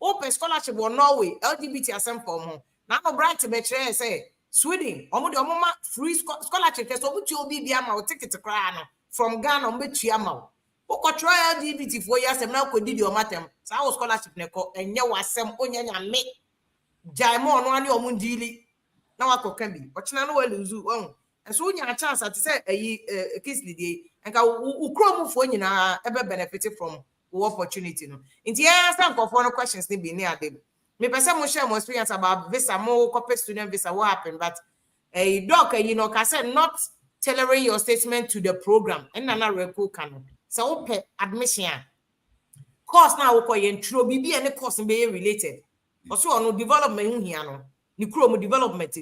Open scholarship for Norway, LGBT assembly. Now, bright to be say, Sweden, Omoma free scholarship, so which you'll be the ticket to cry from Ghana, which Yama. Oko try LGBT 4 years and now could did your matem. So our scholarship and you was some onion and make Jaimon one your mundili. Now I can be, but now well lose on. And so you have a chance to say a kiss the day and go for you now ever benefited from opportunity. No, in the answer for questions, they be near them. Me person mo share more experience about visa, more corporate student visa, what happened, but a doc, you know, can say not tailoring your statement to the program and another cool canon. So open admission course now we call intro BB and the course be related. Also no development here no, ni kuro development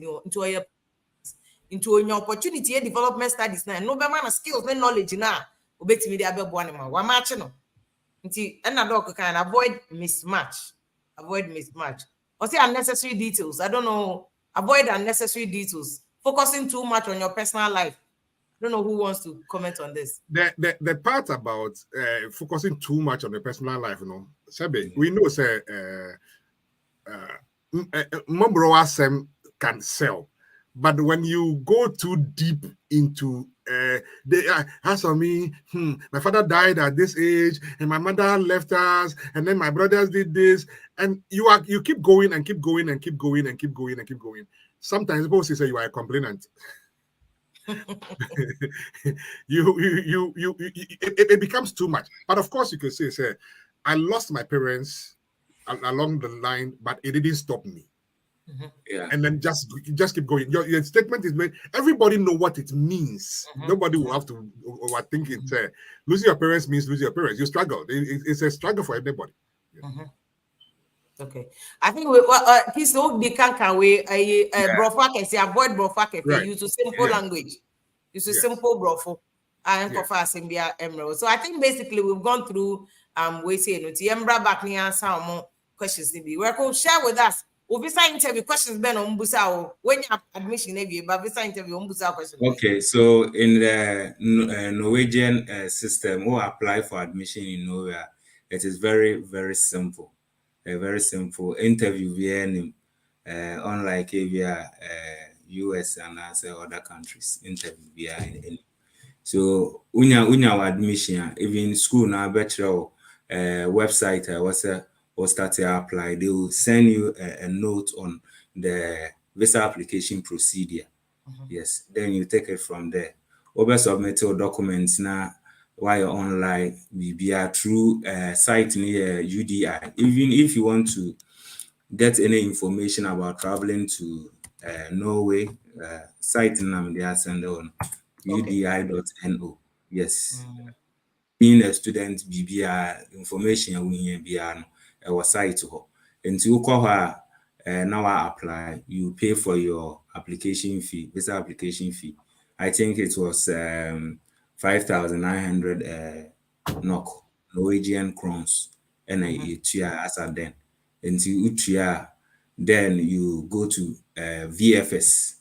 into your opportunity development studies now. No be man skills, no knowledge now. Obetimi dey abebo anima. Wa match no. Nti na doc can avoid mismatch. Avoid mismatch. Or say unnecessary details. I don't know. Avoid unnecessary details. Focusing too much on your personal life. I don't know who wants to comment on this. The part about focusing too much on the personal life, you know, Sabe, we know say Mobro Asem can sell, but when you go too deep into as for me, my father died at this age, and my mother left us, and then my brothers did this, and you keep going and keep going and keep going and keep going and keep going. Sometimes people say you are a complainant. It becomes too much. But of course, you can say, I lost my parents along the line, but it didn't stop me. Yeah. And then just keep going. Your statement is made. Everybody know what it means. Nobody will have to overthink it. Losing your parents means losing your parents. You struggle. It's a struggle for everybody. Okay, I think we he's so they can we brofa can say avoid brofa can use simple language. Use simple brofo and kofa assembia emerald. So I think basically we've gone through we say no tiembra back near some questions to be. We could share with us. Visa interview questions ben on busa when you have admission but visa interview on busa questions. Okay, so in the Norwegian system who apply for admission in Norway, it is very, very simple. A very simple interview via unlike via US and other countries interview via so unya admission even school now better website was start to apply. They will send you a note on the visa application procedure. Yes, then you take it from there. Over submit your documents now while you're online, BBR through site near UDI. Even if you want to get any information about traveling to Norway, site name they are send on udi.no. Yes. Being a student, BBR information we BR our site and you call her now I apply, you pay for your application fee, visa application fee. I think it was 5,900 NOK, Norwegian crowns, and as at then. Until then you go to VFS,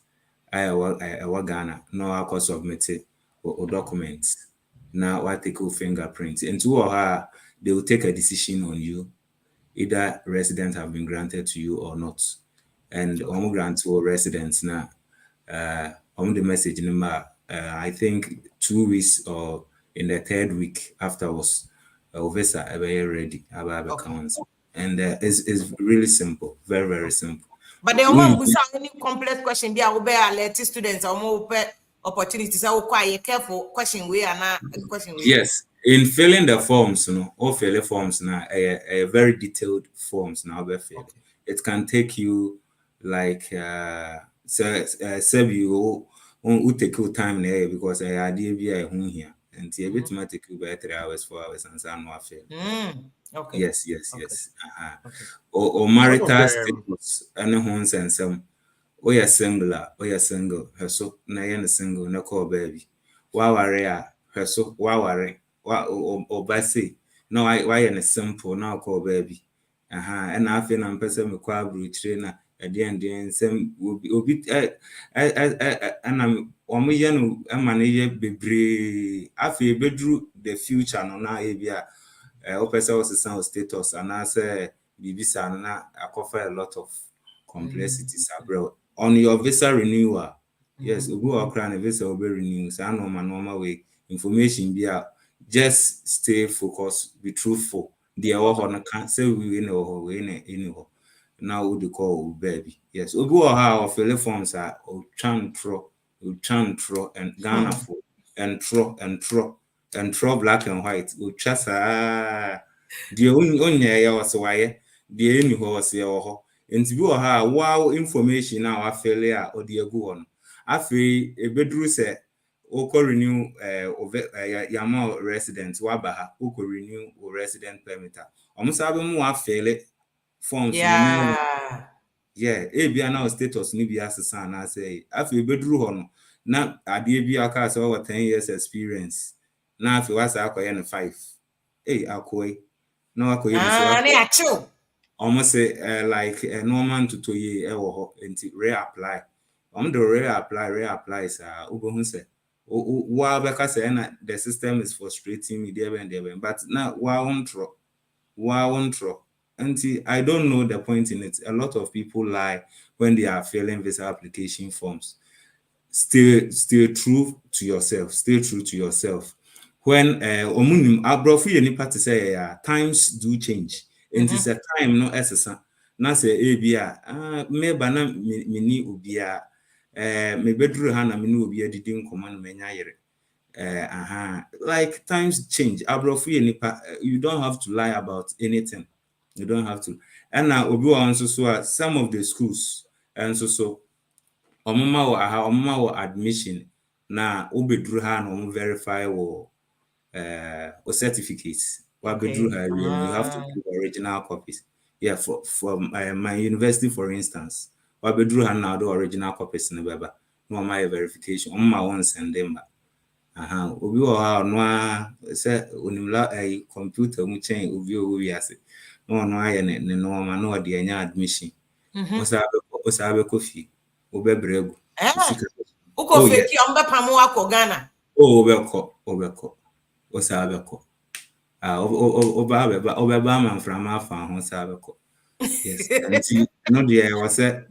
I Ghana, no I could submit it or documents. Now what take your fingerprint. And to her, they will take a decision on you. Either residents have been granted to you or not. And grant to residents now. On the message number, I think 2 weeks or in the 3rd week afterwards, visa ready about accounts. And it's really simple, very, very simple. But the one who any complex question, they will be alert students or more opportunities. I will quite careful question we are not question. Yes, in filling the forms, all filling forms now, a very detailed forms now. It can take you like you take your time there because I idea be here and see a bit might take you by 3 hours, 4 hours, and some more fail. Okay. Yes. Or marital status and homes and some. Oh, you're single, her so na single, no call baby. Wow, her so wow, or Bessie. No, why in a simple now call baby. And I feel I'm person me kwa trainer at the end, some will be and I'm Omian, a manager be I feel bedroom the future no na abia. Opesa was the sound status, and I say Bibisa and I cover a lot of complexities abroad. On your visa renewal, yes, we go across visa will be renewed. So I know my normal way information be out. Just stay focused, be truthful. The hour can't say we know we now we call baby. Yes, we go how fill forms are chantro, and Ghana for and tro black and white. Uchasa the only was why the any horse or and to go wow information now I feel or the go on. I feel a bedroom say oko renew yama residents wabaha oko renew or resident permit. Almost have more fail forms Yeah. ebia now status ni bi asesa na say I feel bedroom on na ade bi aka say over 10 years experience na afi wasa akoye no 5 akoye na akoye bi so almost like normal to ye ewo ho enti reapply do reapply sa ugo say wa beka say na the system is frustrating me there but now wa won tro until I don't know the point in it. A lot of people lie when they are filling visa application forms. Stay true to yourself. Stay true to yourself. When abrofi any party say times do change. And it's a time no SSA. Na say abia me bana mini ubia me bedru ha na mini ubia didi nkoma no menya yere. Like times change. Abrofi any you don't have to lie about anything. You don't have to. And now obi wa so some of the schools and so omama admission na obedru ha na verify or certificates. You have to do original copies. Yeah, for my university, for instance, wabedru ha na do original copies na beba. No my verification. Omama send them. Obi wa no say onimla computer mu chain obi ase. No aye ne normal no de anya admission. Osabe kofi obebregu. Uko feki ombe pamu ako Ghana. Obeko. Osabe ko. Obeba man from afa ho sabe ko. Yes. And no dey was say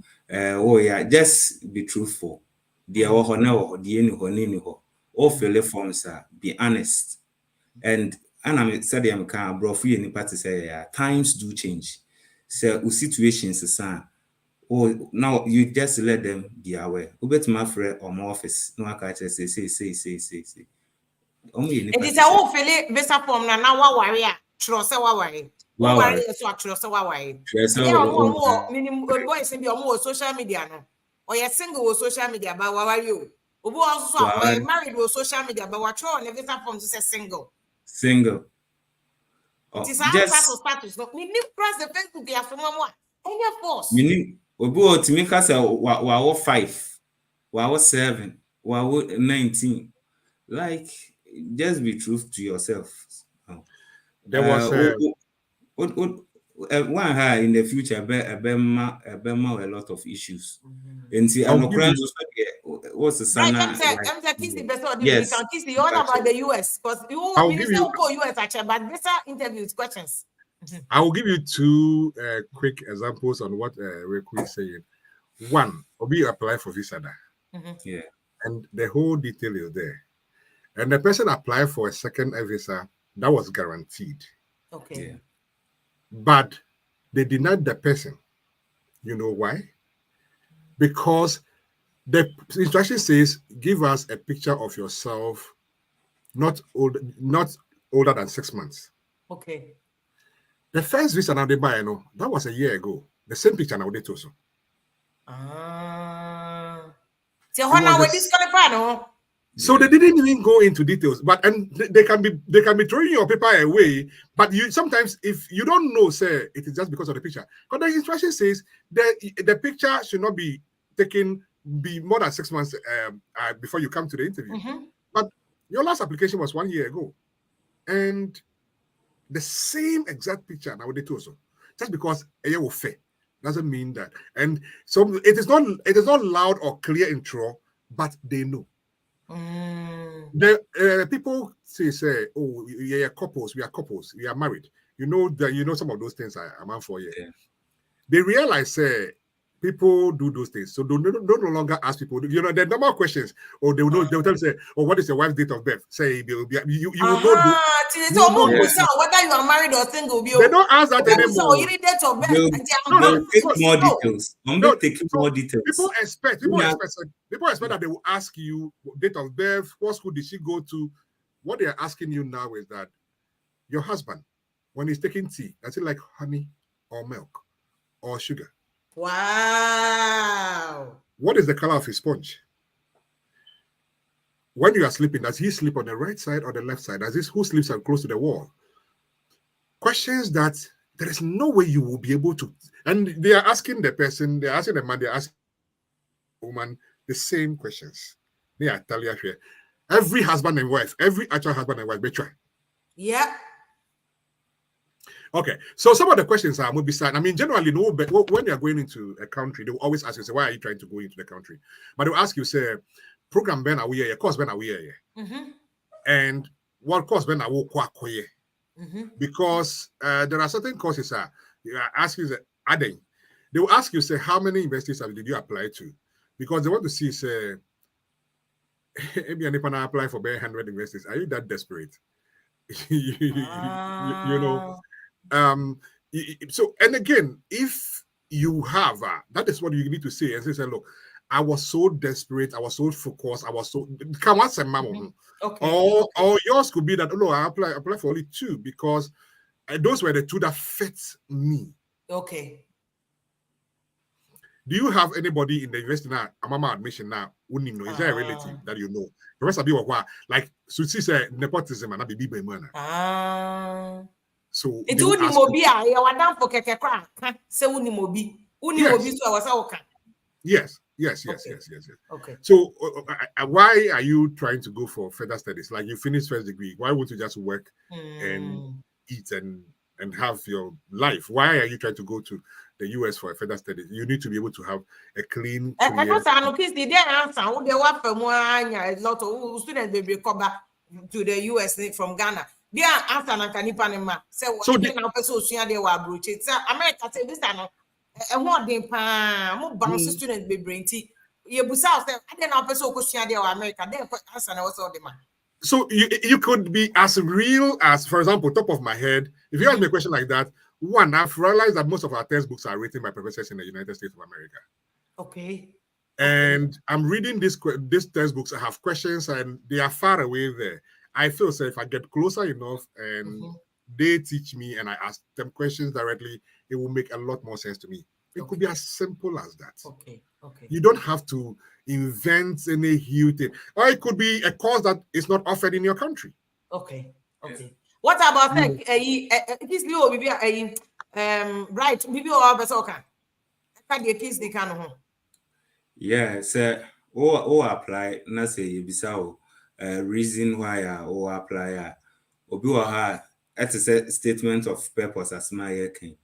just be truthful. There wo ho na wo de ni ho ni ho. All fill forms be honest. And I said I'm can bro for any party say times do change. So situations Oh, now you just let them be aware. Ubet my friend or my office. No, I can't say. It is a whole fele visa form na wa warrior. Trust wa worry. Who worry so trust wa worry. Yeah, minimum boys in the social media no. Or you single with social media but wa worry you. Obu also or married with social media but what throw on the visa form to say single. It is our status. No, we need press the Facebook there for mama. Any force. Meaning Obu to make us wa 5, wa 7, wa 19. Like, just be true to yourself. There was one high in the future, a lot of issues. And see, what's the sign? I'm the best one. Yes, we can kiss the all about the US because you still call US actually, but better interviews questions. I will give you 2 quick examples on what Reku is saying. One, Obi apply for visa, yeah, and the whole detail is there. And the person applied for a second visa that was guaranteed. Okay. Yeah. But they denied the person. You know why? Because the instruction says, give us a picture of yourself, not older than 6 months. Okay. The first visa now they buy, that was a year ago. The same picture now they also. So how we disqualify no? So they didn't even go into details, and they can be throwing your paper away. But you sometimes, if you don't know, say it is just because of the picture. Because the instruction says the picture should not be taken be more than 6 months before you come to the interview. But your last application was 1 year ago, and the same exact picture now they also. Just because a year will fail doesn't mean that. And so it is not loud or clear intro, but they know. The people say, oh, we are couples, we are married. You know some of those things I'm on for. Yeah. They realize people do those things, so they no longer ask people. The normal questions, or they'll tell you say, oh, what is your wife's date of birth? Say you will know. Whether you are married or single, they don't ask that anymore. You need date of birth. They'll take more details. More details. People expect that they will ask you date of birth, what school did she go to. What they are asking you now is that your husband, when he's taking tea, does he like honey or milk or sugar? Wow. What is the color of his sponge? When you are sleeping, does he sleep on the right side or the left side? Who sleeps close to the wall? Questions that there is no way you will be able to. And they are asking the person, they're asking the man, they're asking the woman the same questions. They are telling you here. Every husband and wife, every actual husband and wife, they try. Yeah. Okay, so some of the questions are maybe sad. I mean, generally, when you're going into a country, they will always ask you, say, why are you trying to go into the country? But they'll ask you, say, program ben are we here, course ben are we here, and what course ben are we here? Because there are certain courses you are asking, adding. They will ask you, say, how many universities did you apply to? Because they want to see, say, maybe you apply for 100 universities. Are you that desperate? you know. So, and again, if you have that is what you need to say and say, look, I was so desperate, I was so focused, I was so come on, mama. Okay. Or yours could be that I apply for only 2 because those were the 2 that fit me. Okay. Do you have anybody in the university now, mama admission now? Is there a relative that you know? The rest of you are like Susi said, nepotism and not be man. So it would be mobile. You are down for keke crack. Say unimobi. Unimobi so I was okay. Yes. Okay. So why are you trying to go for further studies? Like you finished first degree. Why won't you just work and eat and have your life? Why are you trying to go to the US for a further study? You need to be able to have a clean career. A lot of students they come back to the US from Ghana. They are after Nakanipanema. So they now person they were broach. It's America say this time. And what they more bounce students be brain tea. You busa say I then now person question they were America. Then answer na what's all the man. So you could be as real as, for example, top of my head. If you ask me a question like that, One, I've realized that most of our textbooks are written by professors in the United States of America. Okay. And I'm reading these textbooks. I have questions and they are far away there. I feel so if I get closer enough and they teach me and I ask them questions directly, it will make a lot more sense to me. It could be as simple as that. Okay. You don't have to invent any huge thing. Or it could be a course that is not offered in your country. Okay. What about right? Yeah, so or apply na say you bisa reason why or apply obi wa ha it is a statement of purpose as my ken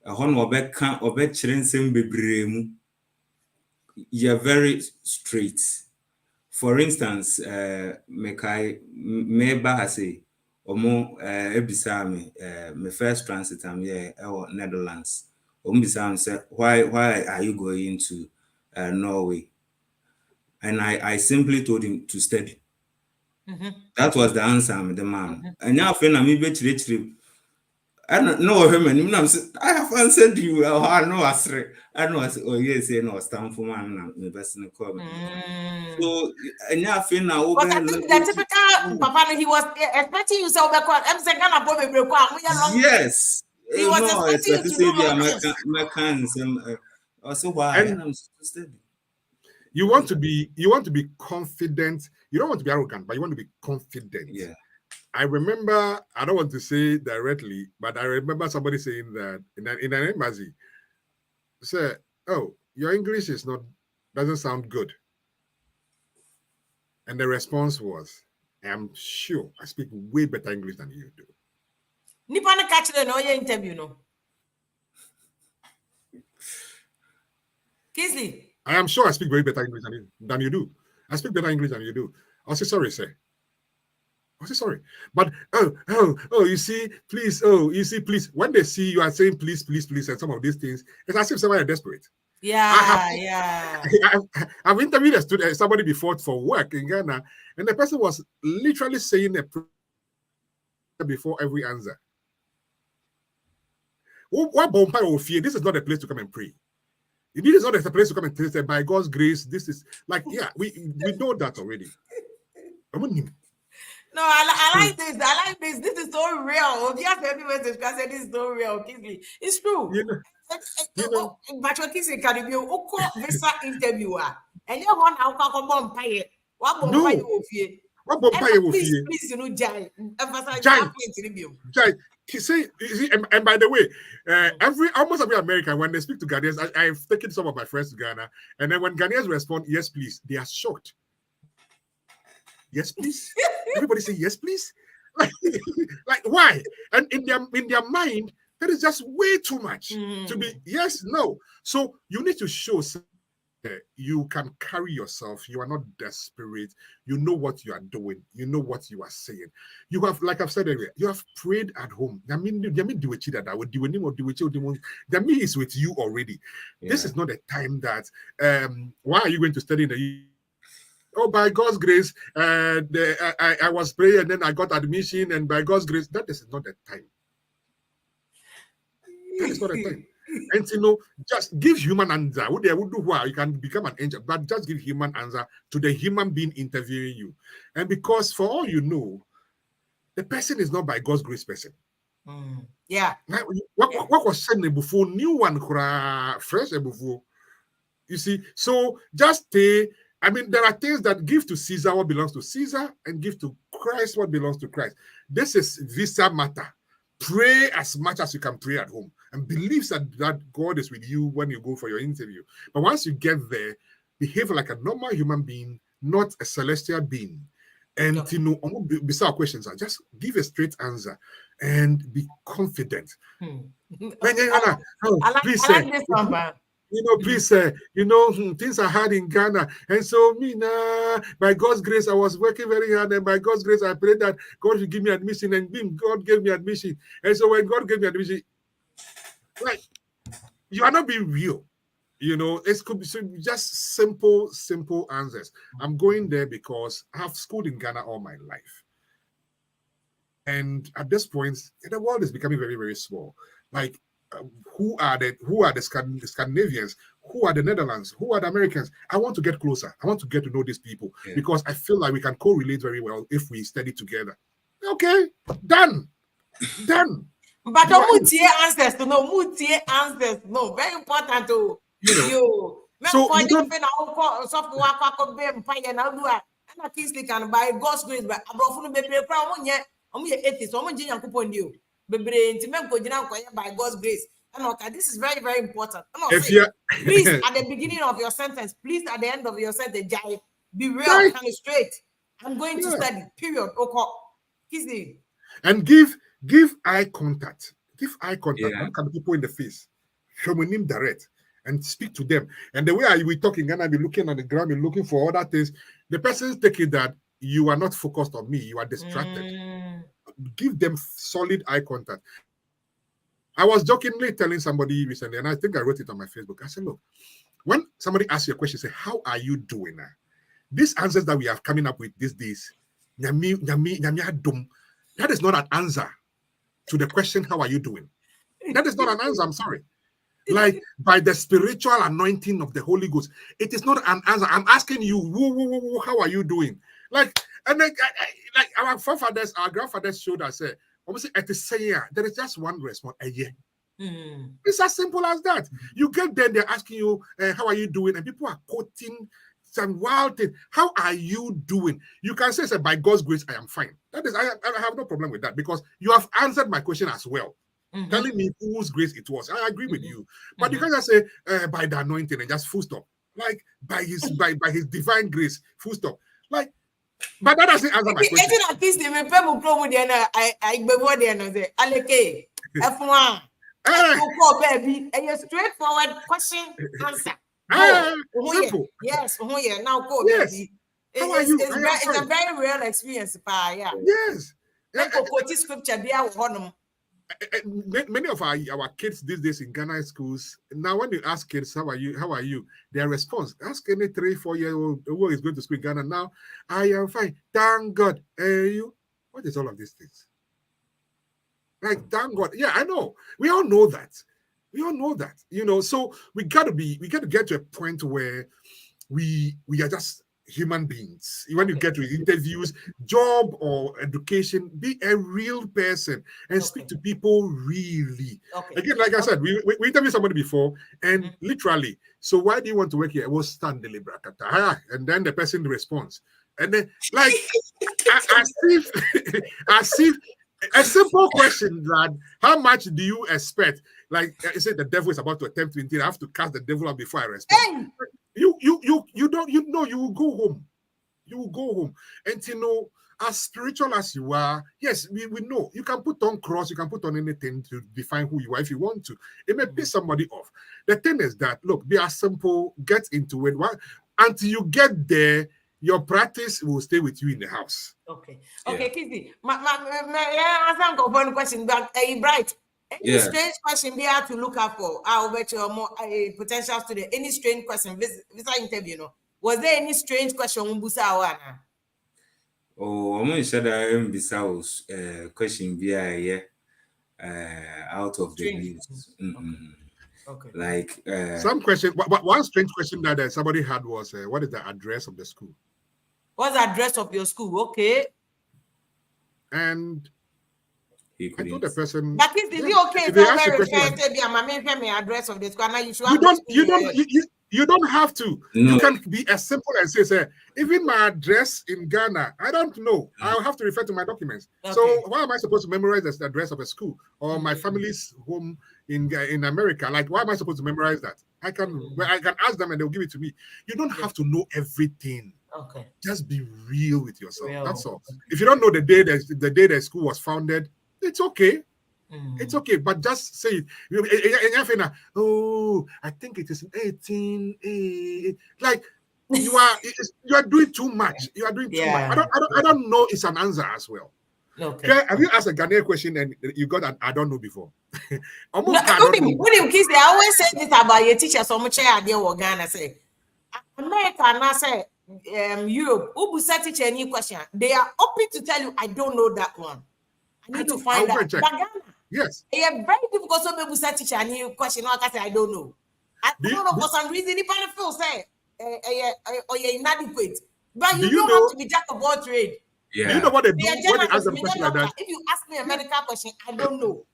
ehon obeka obekire nsem bebree mu. You're very straight. For instance, Meba has a omo ebisa me my first transit I'm here Netherlands. Ombisa say why are you going to Norway? And I simply told him to study. That was the answer, the man. And now friend I'm I don't know him and I have answered you. I know I said, oh yes, no, stand for man, my best in the comment. So and now feel now but I think the typical Papa, he was expecting you so I'm saying yes. He was no, expecting you to do Americans. Also why and I'm studying. You want to be confident. You don't want to be arrogant, but you want to be confident. Yeah. I remember, I don't want to say directly, but I remember somebody saying that in an embassy, say, oh, your English doesn't sound good. And the response was, I'm sure I speak way better English than you do. Nipana catch the no interview, no. Kingsley. I am sure I speak way better English than you do. I speak better English than you do. I'll say sorry, sir. I'll say sorry. But you see, please, please. When they see you are saying please, please, please, and some of these things, it's as if somebody is desperate. Yeah. I've interviewed a student, somebody before for work in Ghana, and the person was literally saying a prayer before every answer. This is not a place to come and pray. This is not a place to come and say, by God's grace, this is like, yeah, we know that already. No, I like this. I like this. This is so real. You have every message. I said this is so real. It's true. But what is it? Can you visa interviewer? And you want to come on pay? What bombay please, you know, Jai. See, and by the way, almost every American, when they speak to Ghanaians, I've taken some of my friends to Ghana, and then when Ghanaians respond, yes, please, they are shocked. Yes, please. Everybody say yes, please. Like why? And in their mind, that is just way too much to be yes, no. So you need to show you can carry yourself. You are not desperate. You know what you are doing. You know what you are saying. You have, like I've said earlier, you have prayed at home. That means is with you already. Yeah. This is not a time that why are you going to study in the oh, by God's grace, I was praying and then I got admission, and by God's grace, that is not the time. That is not the time. And just give human answer. What they would do, you can become an angel, but just give human answer to the human being interviewing you. And because for all you know, the person is not by God's grace person. Yeah. What was said before? New one, fresh before. You see, so just stay. I mean, there are things that give to Caesar what belongs to Caesar and give to Christ what belongs to Christ. This is visa matter. Pray as much as you can pray at home and believe that God is with you when you go for your interview. But once you get there, behave like a normal human being, not a celestial being. And beside questions, just give a straight answer and be confident. I like this one, please, things are hard in Ghana. And so, by God's grace, I was working very hard. And by God's grace, I prayed that God should give me admission. And God gave me admission. And so when God gave me admission, like, you are not being real. It could be just simple answers. I'm going there because I have schooled in Ghana all my life. And at this point, the world is becoming very, very small. Like, who are the Scandinavians? Who are the Netherlands? Who are the Americans? I want to get closer. I want to get to know these people because I feel like we can correlate very well if we study together. Okay, done. But mutie answers to no, mutie answers no, very important to you. So you don't and at least they can buy God's grace, but by God's grace. And okay, this is very, very important. Please, at the beginning of your sentence, please, at the end of your sentence, be real, kind of straight. I'm going to study, period. Okay. And give eye contact. Give eye contact. Look at people in the face. Show me name direct and speak to them. And the way I will talking, and I be looking on the ground and looking for other things, the person's taking that you are not focused on me, you are distracted. Give them solid eye contact. I was jokingly telling somebody recently, and I think I wrote it on my Facebook. I said, look, when somebody asks you a question, say, how are you doing now? These answers that we are coming up with these days, that is not an answer to the question, how are you doing? That is not an answer, I'm sorry. Like, by the spiritual anointing of the Holy Ghost, it is not an answer. I'm asking you, how are you doing? Like, and like our forefathers, our grandfathers showed us, obviously, at the same there is just one response, a year. It's as simple as that. You get there, they're asking you, how are you doing? And people are quoting some wild thing. How are you doing? You can say, by God's grace, I am fine. That is, I have no problem with that because you have answered my question as well. Telling me whose grace it was. I agree with you. But you can't just say by the anointing and just full stop. Like by his divine grace, full stop. Like, but that doesn't answer my question. Straightforward question answer. Simple. Yes. Now go. Yes. It's a very real experience. Yes. Scripture. Many of our kids these days in Ghana schools, now when you ask kids, how are you? Their response, ask any 3-4-year-old who is going to school in Ghana now, I am fine. Thank God. You? What is all of these things? Like, thank God. Yeah, I know. We all know that. So we got to get to a point where we are just human beings. When you get to interviews, job or education, be a real person and speak to people really. Again, like I said, we interviewed somebody before and literally, so why do you want to work here? We'll stand the and then the person responds. And then like as if a simple question that how much do you expect? Like I said, the devil is about to attempt to I have to cast the devil out before I respond. You will go home. You will go home. And as spiritual as you are, yes, we know. You can put on cross, you can put on anything to define who you are if you want to. It may piss somebody off. The thing is that, look, be as simple, get into it. Until you get there, your practice will stay with you in the house. Okay, Kizzy. I think one question, but Bright. Any strange question we have to look up for? I'll bet you're more a potential student. Any strange question, visa interview, was there any strange question? Oh, I'm going to say that Bissau's question via out of the news. Okay. Like some question. One strange question that somebody had was, "What is the address of the school?" What's the address of your school? Okay. And I told the person. But is it okay if I refer my address of the school? Now you don't have to. No. You can be as simple as say, even my address in Ghana, I don't know. I'll have to refer to my documents. Okay. So why am I supposed to memorize the address of a school or my family's home in America? Like, why am I supposed to memorize that? I can ask them and they'll give it to me. You don't have to know everything. Okay. Just be real with yourself. That's all. If you don't know the day the school was founded, it's okay. It's okay, but just say it. Oh, I think it is 18. Like you are doing too much. You are doing too much. I don't know. It's an answer as well. Okay. Have you asked a Ghanaian question and you got an I don't know before? When you kids, they always say this about your teachers. So much idea what Ghana say. America now say Europe. Who will teach any question? They are open to tell you I don't know that one. I need to find out. But Ghana, yes. it's very difficult to be a teacher and you question. I say I don't know. I don't know for some reason. If I feel say or you're inadequate, but you don't have to be jack of all trade. Yeah. Do you know what they do when they ask them a question like that? If you ask me a medical question, I don't know.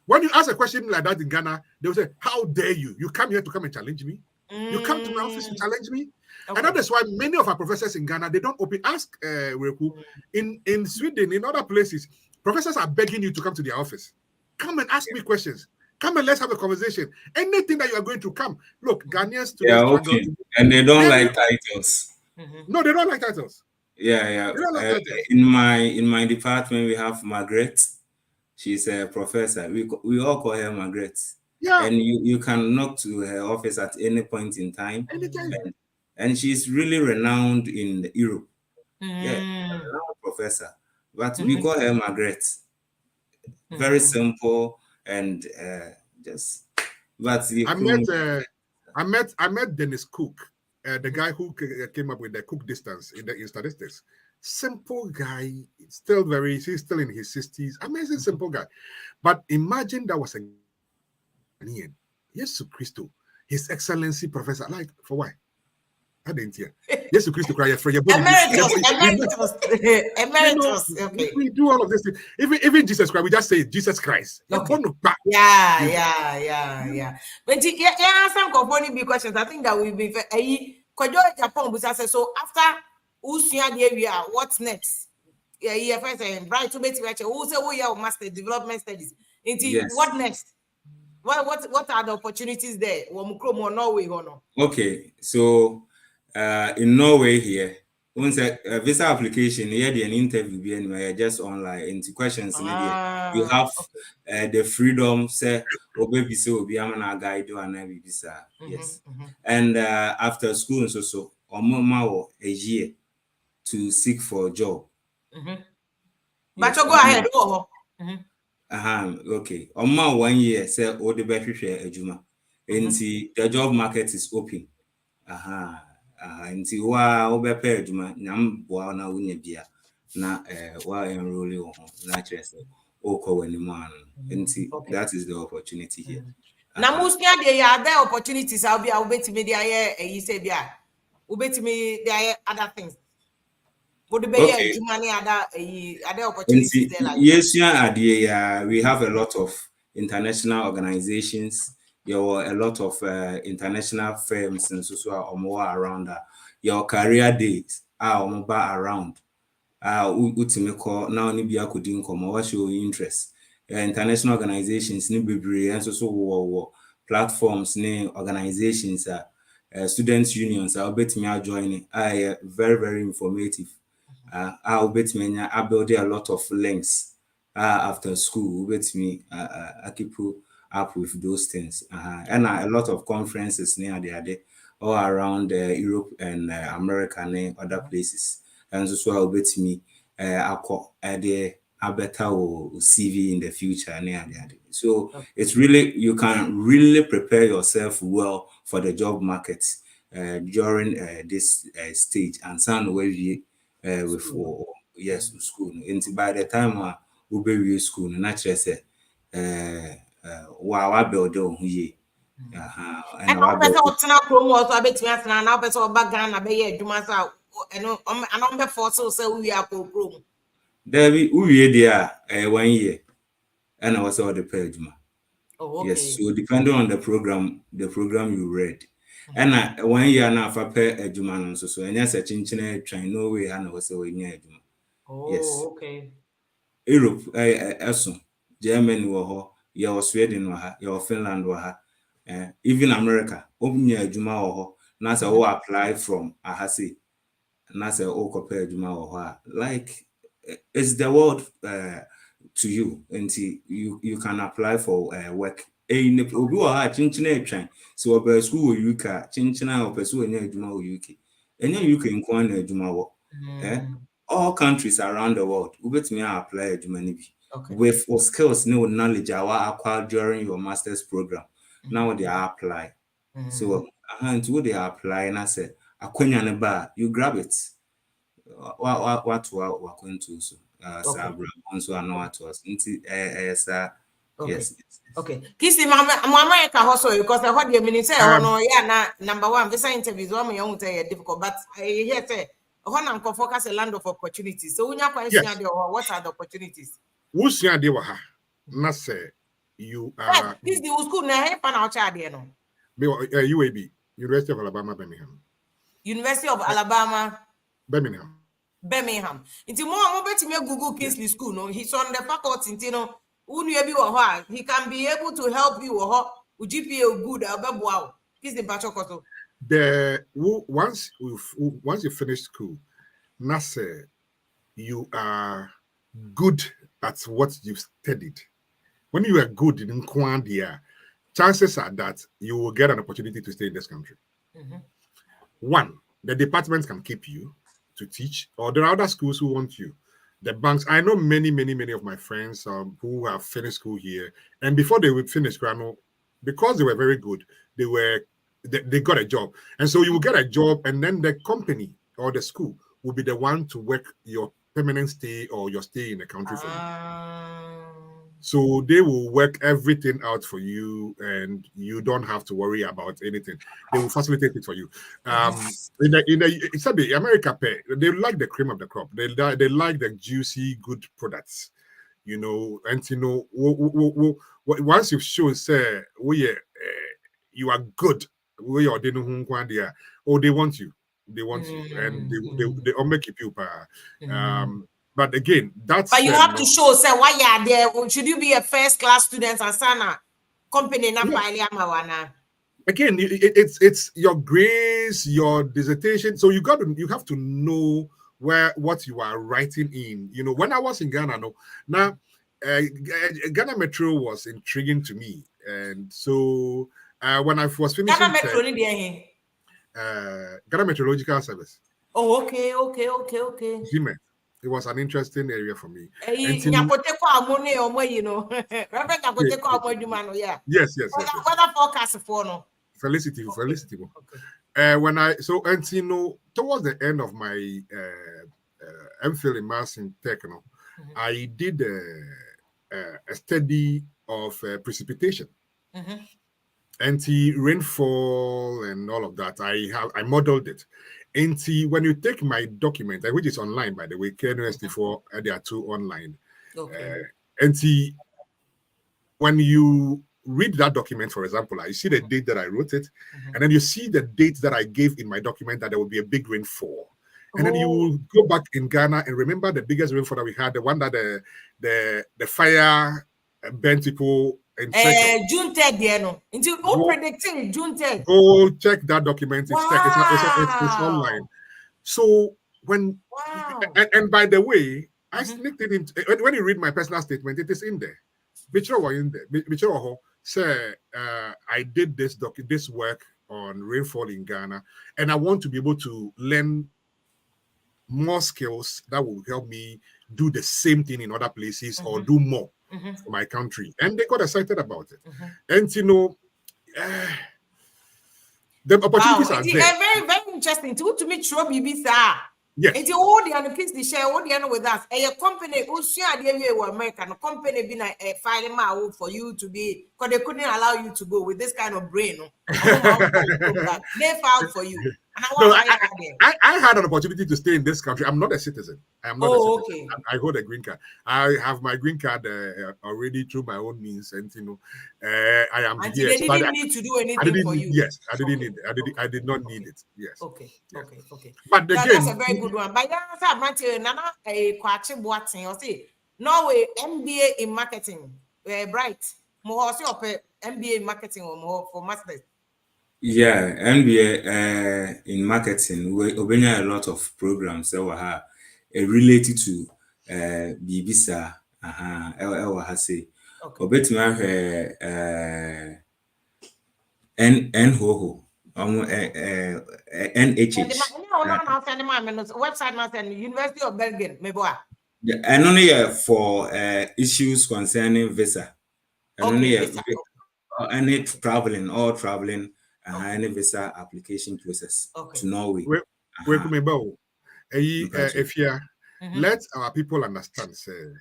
When you ask a question like that in Ghana, they will say, "How dare you? You come here to come and challenge me? You come to my office and challenge me?" Okay. And that is why many of our professors in Ghana, they don't open. Ask in Sweden, in other places, professors are begging you to come to their office. Come and ask me questions. Come and let's have a conversation. Anything that you are going to come. Look, Ghanaians today struggle. Okay. And they don't like titles. No, they don't like titles. Yeah. In my department, we have Margaret. She's a professor. We all call her Margaret. Yeah. And you can knock to her office at any point in time. Anytime. And she's really renowned in Europe. Yeah, a renowned professor. But we call her Margaret. Very simple and just. But I met Dennis Cook, the guy who came up with the Cook distance in statistics. Simple guy, he's still in his 60s. Amazing, simple guy. But imagine that was a Ghanaian. Yes, Christo, His Excellency Professor. Like, for why? I didn't hear. Yes, Christo cry for your body. Emeritus. Okay. We do all of this. Even Jesus Christ, we just say Jesus Christ. Okay. Yeah. But yeah, some component questions. I think that will be Japan. So after what's next? Yeah, first bright to make who say we have master development studies. Yes. What next? What are the opportunities there? Norway or no? Okay, so in Norway here, once a visa application, you had an interview anyway, just online into questions. You have the freedom, say, baby, so be a guide to an visa. Yes. And after school, so a year to seek for a job. But you go ahead. Okay. 1 year, say, all the better ejuma. And see, the job market is open. Nti wa obepe adwuma nyam boa na wunya bia na wa enroll ho na chese okọ wanimu anu nti that is the opportunity here. Na muskia dey are there opportunities I'll be obetimi dey you say bia obetimi dey other things. Would be adwuma ni other opportunities there like. Yes, we have a lot of international organizations. There were a lot of international firms and so on around your career days are around. Utimeko now ni bia kudin komo what's your interest? International organizations ni bibiri and so platforms ni organizations students unions I'll bet me joining very, very informative. I'll bet me I build a lot of links after school bet me I keep up with those things and a lot of conferences near there all around Europe and America and other places and so I'll bet me a better CV in the future near there. So it's really you can really prepare yourself well for the job market during this stage and some way with school. And by the time we be school naturally say wow, I build on here. And I person otena krom also abetimi atena na person oba Ghana be ye adwuma sa eno and on force say we are krom. There we there 1 year and I was all the page. Oh, okay. Yes, so depending on the program you read. And 1 year now for pay adwuma so and yes a chinchina train Norway and was so in adwuma. Oh, yes. Okay. Europe Germany your Sweden your Finland even America open your adwuma na say apply from ahase na say compare adwuma like it's the world to you and you can apply for work in obi chinchina train so oba school UK chinchina or person adwuma UK and UK nko na adwuma all countries around the world ubetimi apply adwuma ni bi. Okay. With skills, knowledge, acquired during your master's program. Now they apply. So, until they apply, and I said, you grab it. What we are going to so. Sabra also are not to us. Yes. Okay. Kissy Mama America also because I heard your minister number one visa interviews one young difficult, but I hear say one can focus a land of opportunities. So when you question what are the opportunities? Who's your idea? Not say you are. This the school now. Hey, pan out child UAB, University of Alabama, Birmingham. University of Alabama, Birmingham. Into more bet me Google Kingsley School. No, he's on the faculty. You know, he can be able to help you. GPA good. Wow. He's the bachelor course. Once you finish school, Nasa, you are good at what you've studied. When you are good in Kwandia, chances are that you will get an opportunity to stay in this country. One, the departments can keep you to teach, or there are other schools who want you. The banks, I know many of my friends who have finished school here, and before they would finish Grano, because they were very good, they got a job. And so you will get a job, and then the company or the school will be the one to work your permanent stay or your stay in the country for you. So they will work everything out for you, and you don't have to worry about anything. They will facilitate it for you. It's the America pay. They like the cream of the crop. They like the juicy, good products, you know. And you know, once you've shown, say, you are good. They want you. They want you, and they all make you. But again, that's. But you have to show, say, why you are there. Should you be a first class student and sana company na mawana? Again, it's your grades, your dissertation. So you have to know what you are writing in. You know, when I was in Ghana, Ghana Metro was intriguing to me, and so when I was finishing Ghana Metro, Ghana Meteorological Service. Oh, okay. It was an interesting area for me. Yes. Weather forecast for no. Felicity. Towards the end of my MPhil in Maths in Techno, I did a study of precipitation, rainfall, and all of that. I modeled it. And when you take my document, which is online, by the way, KNUST4, there are two online. When you read that document, for example, you see the date that I wrote it, and then you see the date that I gave in my document that there will be a big rainfall. And then you will go back in Ghana and remember the biggest rainfall that we had, the one that the fire burnt people. June 3rd, predicting June 3rd. Go check that document. It's online. So when and by the way, I sneaked it in. When you read my personal statement, it is in there. Say, I did this work on rainfall in Ghana, and I want to be able to learn more skills that will help me do the same thing in other places or do more for my country. And they got excited about it. And you know, the opportunities are there. Very, very interesting. To me, yes. And all the kids they share all the with us. A company who share the American company been a filing out for you to be because they couldn't allow you to go with this kind of brain. They filed for you. I had an opportunity to stay in this country. I'm not a citizen. I am not a citizen. Okay. I hold a green card. I have my green card already through my own means, and you know, I am here. They didn't need to do anything for you. Yes, I didn't need it. I did not need it. Yes. Okay. But again, that's a very good one. But Norway MBA in marketing. Bright. More MBA in marketing or more for masters. Yeah, MBA in marketing, we have a lot of programs that were related to Bibisa. Say, NHOHO, NHH. Website and University of Belgium, and only for issues concerning visa. And only any traveling. Any visa application process to Norway. if Let our people understand, say,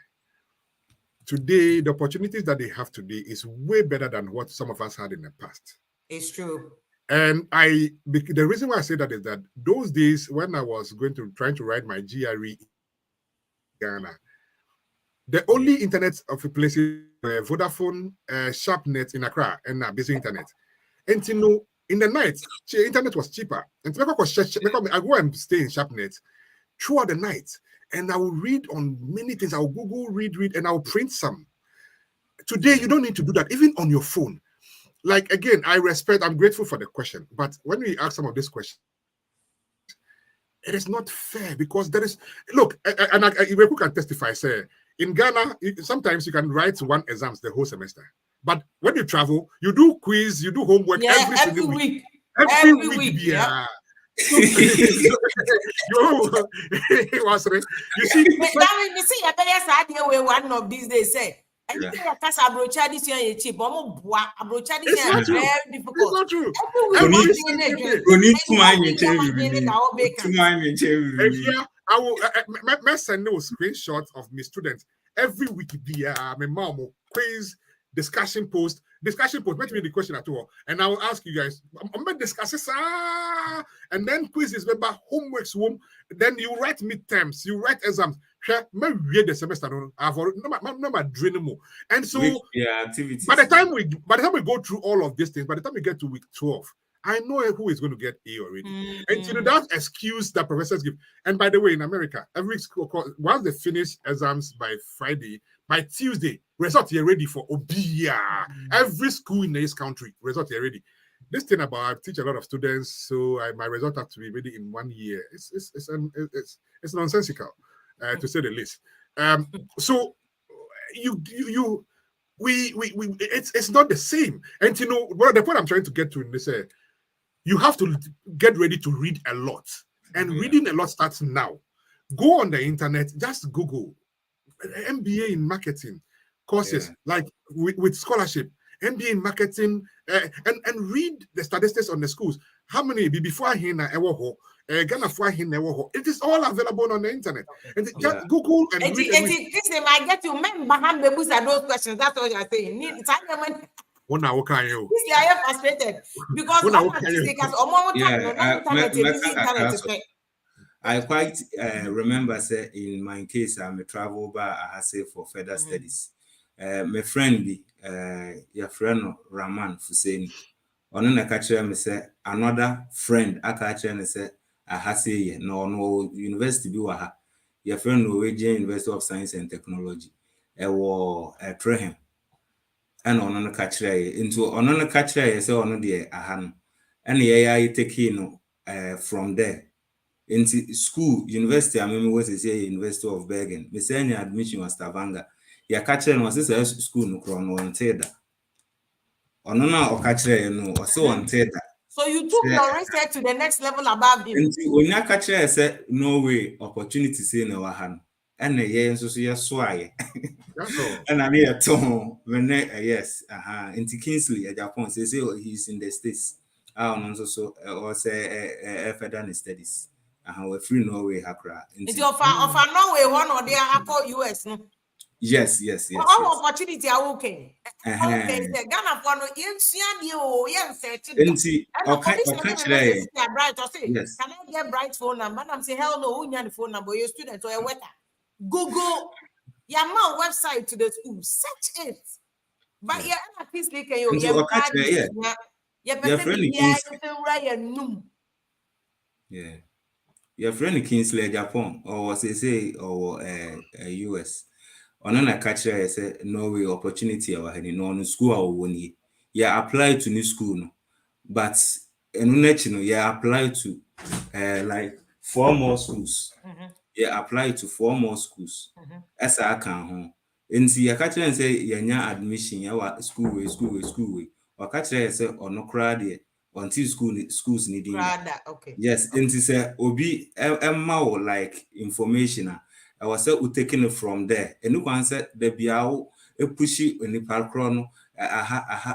today, the opportunities that they have today is way better than what some of us had in the past. It's true. And the reason why I say that is that those days when I was trying to write my GRE in Ghana, the only internet of a place is Vodafone, Sharpnet in Accra, and busy internet. And in the night, internet was cheaper. And I go and stay in Sharpnet throughout the night, and I will read on many things. I will Google, read, and I will print some. Today, you don't need to do that, even on your phone. Like, again, I'm grateful for the question, but when we ask some of these questions, it is not fair because there is, look, and who can testify, say, in Ghana, sometimes you can write one exams the whole semester. But when you travel, you do quiz, you do homework every week. Every week. Yeah. You see, one of these days say, anything that has abrocha this year is cheap. Abrocha this year is very difficult. It's not true. I will send no screenshots of my students every week. My mom quiz, discussion post. Let me the question at all, and I will ask you guys. I'm going to discuss this, and then quizzes, remember homeworks, then you write midterms, you write exams. The semester, and so activities. by the time we go through all of these things, by the time we get to week 12, I know who is going to get A already. And that excuse that professors give. And by the way, in America, every school, once they finish exams by Friday, by Tuesday, result here ready for OBIA. Every school in this country, result here ready. This thing about I teach a lot of students, so my result have to be ready in 1 year. It's nonsensical, to say the least. So it's not the same. And the point I'm trying to get to in this, you have to get ready to read a lot, and reading a lot starts now. Go on the internet, just Google MBA in marketing courses, like with scholarship, MBA in marketing, and read the statistics on the schools. How many before Ghana it is all available on the internet. And just Google and read. I get to remember those questions. That's what you're saying. I am frustrated because I quite remember, say, in my case, I'm a travel bar. I say for further studies. My friend, your friend Raman Fuseni, on a catcher, me say another friend. I catcher and say, I say no university be waha. Your friend Norwegian University of Science and Technology. Was a Trehem. And on a catcher into on a catcher, say on the ahan. And I take from there. Into school, university, I mean, what is say University of Bergen. Me say any admission was Stavanger. Ya catcher was this school no chrono on Teda. On or catcher, no, or so on Teda. So you took your research to the next level above him. When your catcher said Norway opportunity say no hand. And a year so sway. And I mean a tone when yes, into Kingsley at Japan say he's in the States. I also or say further studies. We're free Norway, Accra. It's your of Norway, one or the other US. No? Yes. All opportunity are okay. Okay, the Ghana for no yes, can I get bright phone number? I'm saying, hell no, who the phone number? Your student or a wetter. Google your mouth website to the school, search it. But yeah, at least like yeah. Your friend Kingsley Japan or was say or US. On an catcher say Norway opportunity or any non school or 1 year. Yeah, apply to new school, no. But apply to like 4 more schools. Yeah, apply to 4 more schools. As I can home. And see a catcher and say yeah, admission, yeah, school way. Or catcher say or no crowd until schools needing. Okay. Yes, and to say obi Emma like information. I was taking it from there. And you can say the biao a pushy in the parkron.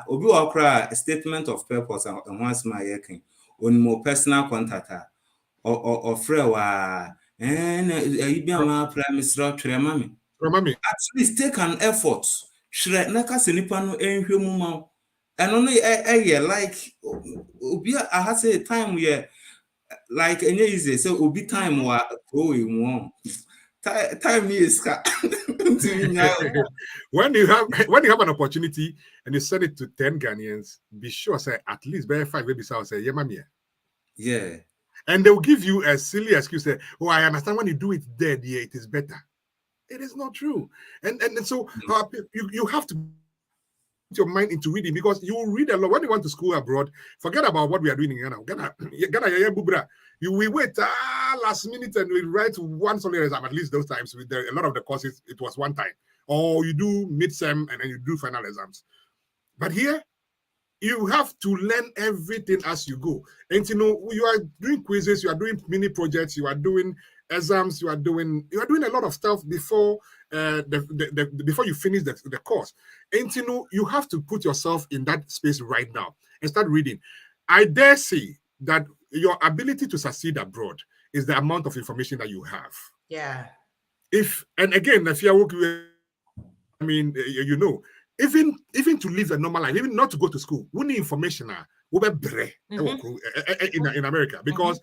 Obi wakra a statement of purpose and once my yakin on more personal contact or frewa and you be my prime structure, mammy. At least take an effort. Shred naka senipa no enhwe mu ma. And only like obi I has a time where like any easy so obi time wa going on. Time is when you have an opportunity and you send it to 10 Ghanaians, be sure say at least by 5 maybe say yeah mamia. Yeah. And they will give you a silly excuse say, oh, I understand when you do it there, yeah, it is better. It is not true. And so you have to put your mind into reading, because you will read a lot. When you want to school abroad, forget about what we are doing in Ghana. We wait last minute and we write one solid exam, at least those times. With a lot of the courses, it was one time. Or you do mid-sem and then you do final exams. But here, you have to learn everything as you go. And you are doing quizzes, you are doing mini projects, you are doing exams, you are doing a lot of stuff before before you finish the course. And you have to put yourself in that space right now and start reading. I dare say that your ability to succeed abroad is the amount of information that you have. Yeah. If you're working, I mean, even to live a normal life, even not to go to school, we need information in America, because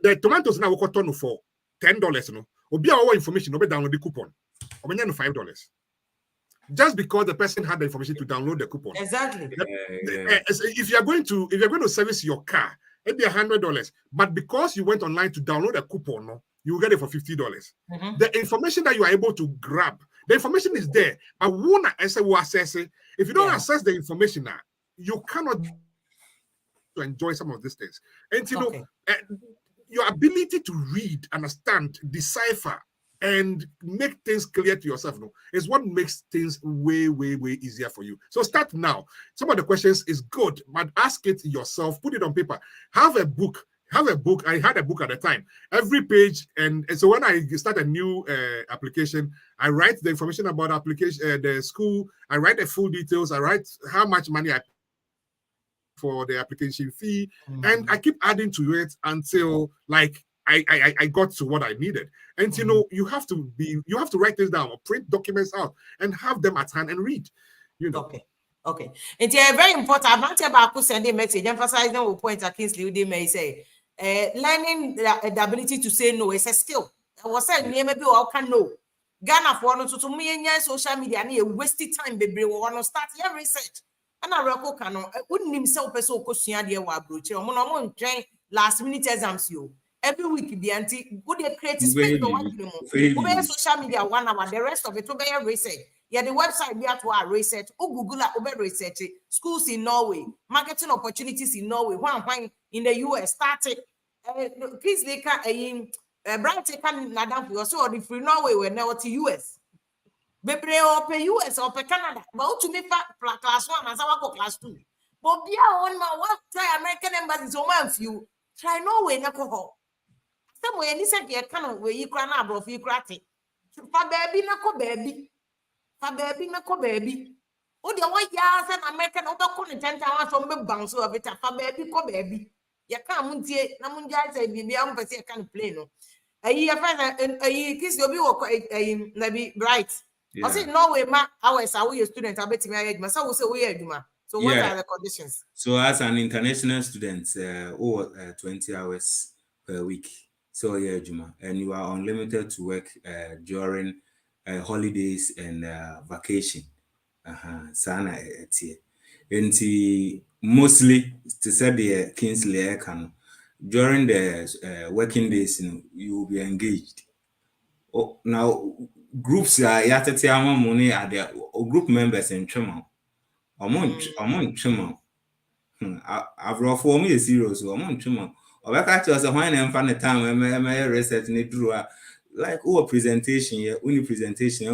the tomatoes now will turn for $10. Obi our information, obi download the coupon, or $5. Just because the person had the information to download the coupon. Exactly. If you're going to service your car, it'd be $100, but because you went online to download a coupon, you will get it for $50. The information that you are able to grab, the information is there. I want to access it. If you don't access the information now, you cannot enjoy some of these things. And your ability to read, understand, decipher, and make things clear to yourself is what makes things way, way, way easier for you. So start now. Some of the questions is good, but ask it yourself. Put it on paper. Have a book. I had a book at the time. Every page, and so when I start a new application, I write the information about application, the school. I write the full details. I write how much money I for the application fee, and I keep adding to it until like I got to what I needed. And you have to write this down or print documents out and have them at hand and read. Okay. It's very important. I'm not about sending message emphasizing the point that Kingsley may say. Learning the ability to say no is a skill. I was saying maybe I can know. Ghana for no to me social media and wasted time baby want to start your research. And I reckon can wouldn't himself person question the approach. I'm train last minute exams you. Every week be anti good create space for one social media 1 hour, the rest of it will be research. Yeah, the website we have to our research. Google research. Schools in Norway, marketing opportunities in Norway. One in the US started. Please they can Brian can nadam for so the free Norway when now to US. Bebre or pe US or pe Canada. But to me class 1 and some go class 2. But be on my what try American embassy so one few. Try Norway na ko. Somewhere any say can where you can abro for you crati. For baby na ko baby. Baby, nako baby. Oh, the one years and American over calling 10,000 from the bounce of it. Baby, ko baby. Ya can't muntie, Namunja say, be able to say, I can't play no. A year friend, a kiss your view, maybe bright. I said, Norway, ma, hours are we a student? I bet me, my son will say, we are Duma. So, what are the conditions? So, as an international student, 20 hours per week. So, yeah, Juma, and you are unlimited to work during holidays and vacation. Sana etie. And mostly to say the Kingsley can during the working days, you will be engaged. Oh, now groups are yatati money are there group members in Chemo. Among Chemo. I've rough for me a serious among Chemo. Or I catch us a wine and find the time when my research in it like presentation only presentation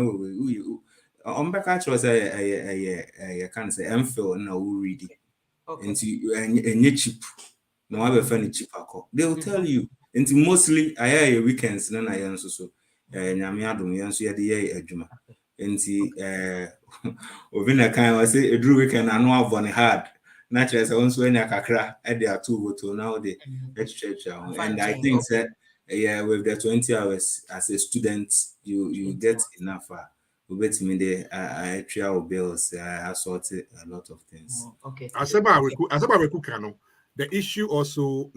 back actually was a can say MPhil now read it and cheap no have a funny cheap they will tell you into mostly I hear weekends then I answer so nyamiadum yanso ye de ye adwuma enti ovina kan was say edru weekend anu avon hard naturally so once when kakra e dey atu voto now dey church and I think that yeah, with the 20 hours as a student, you get enough. With me there, I trial bills. I have sorted a lot of things. Okay. As about the issue also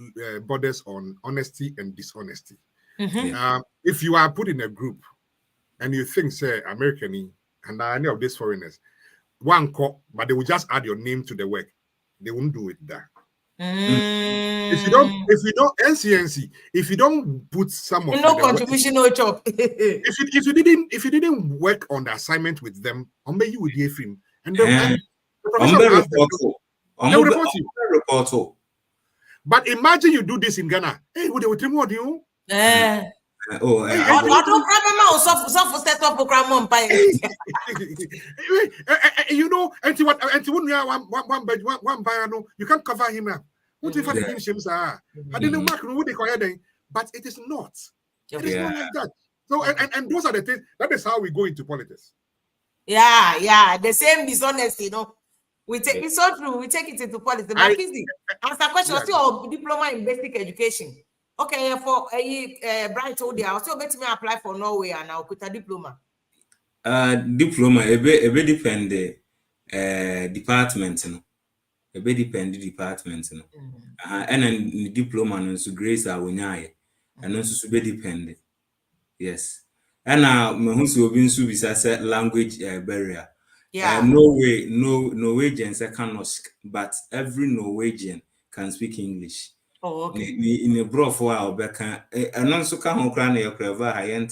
borders on honesty and dishonesty. If you are put in a group and you think, say, American and any of these foreigners, one call, but they will just add your name to the work, they won't do it there. If you don't NCNC, if you don't put some of no contribution, no job. if you didn't work on the assignment with them, you would hear film, and the professor will ask them, they will report you. But imagine you do this in Ghana. Hey, would they tell what you? You know, and you can't cover him now. What if I finish him, sir? I didn't mark what they call it, but it is not. It is not like that. So, and those are the things. That is how we go into politics. Yeah, the same dishonesty, you know. We take it so true. We take it into politics. But answer question. What's your diploma in basic education? Okay, for Brian told you, I'll still bet me apply for Norway and I'll put a diploma. Diploma, a bit depend department, you know. A bit depend department, you know. And then diploma and so grace are winning, and also be depend. Yes. And now who's been so language barrier. Yeah. Norwegians cannot, but every Norwegian can speak English. Oh, okay. In a bro for our becca, and also come on cran your clever high end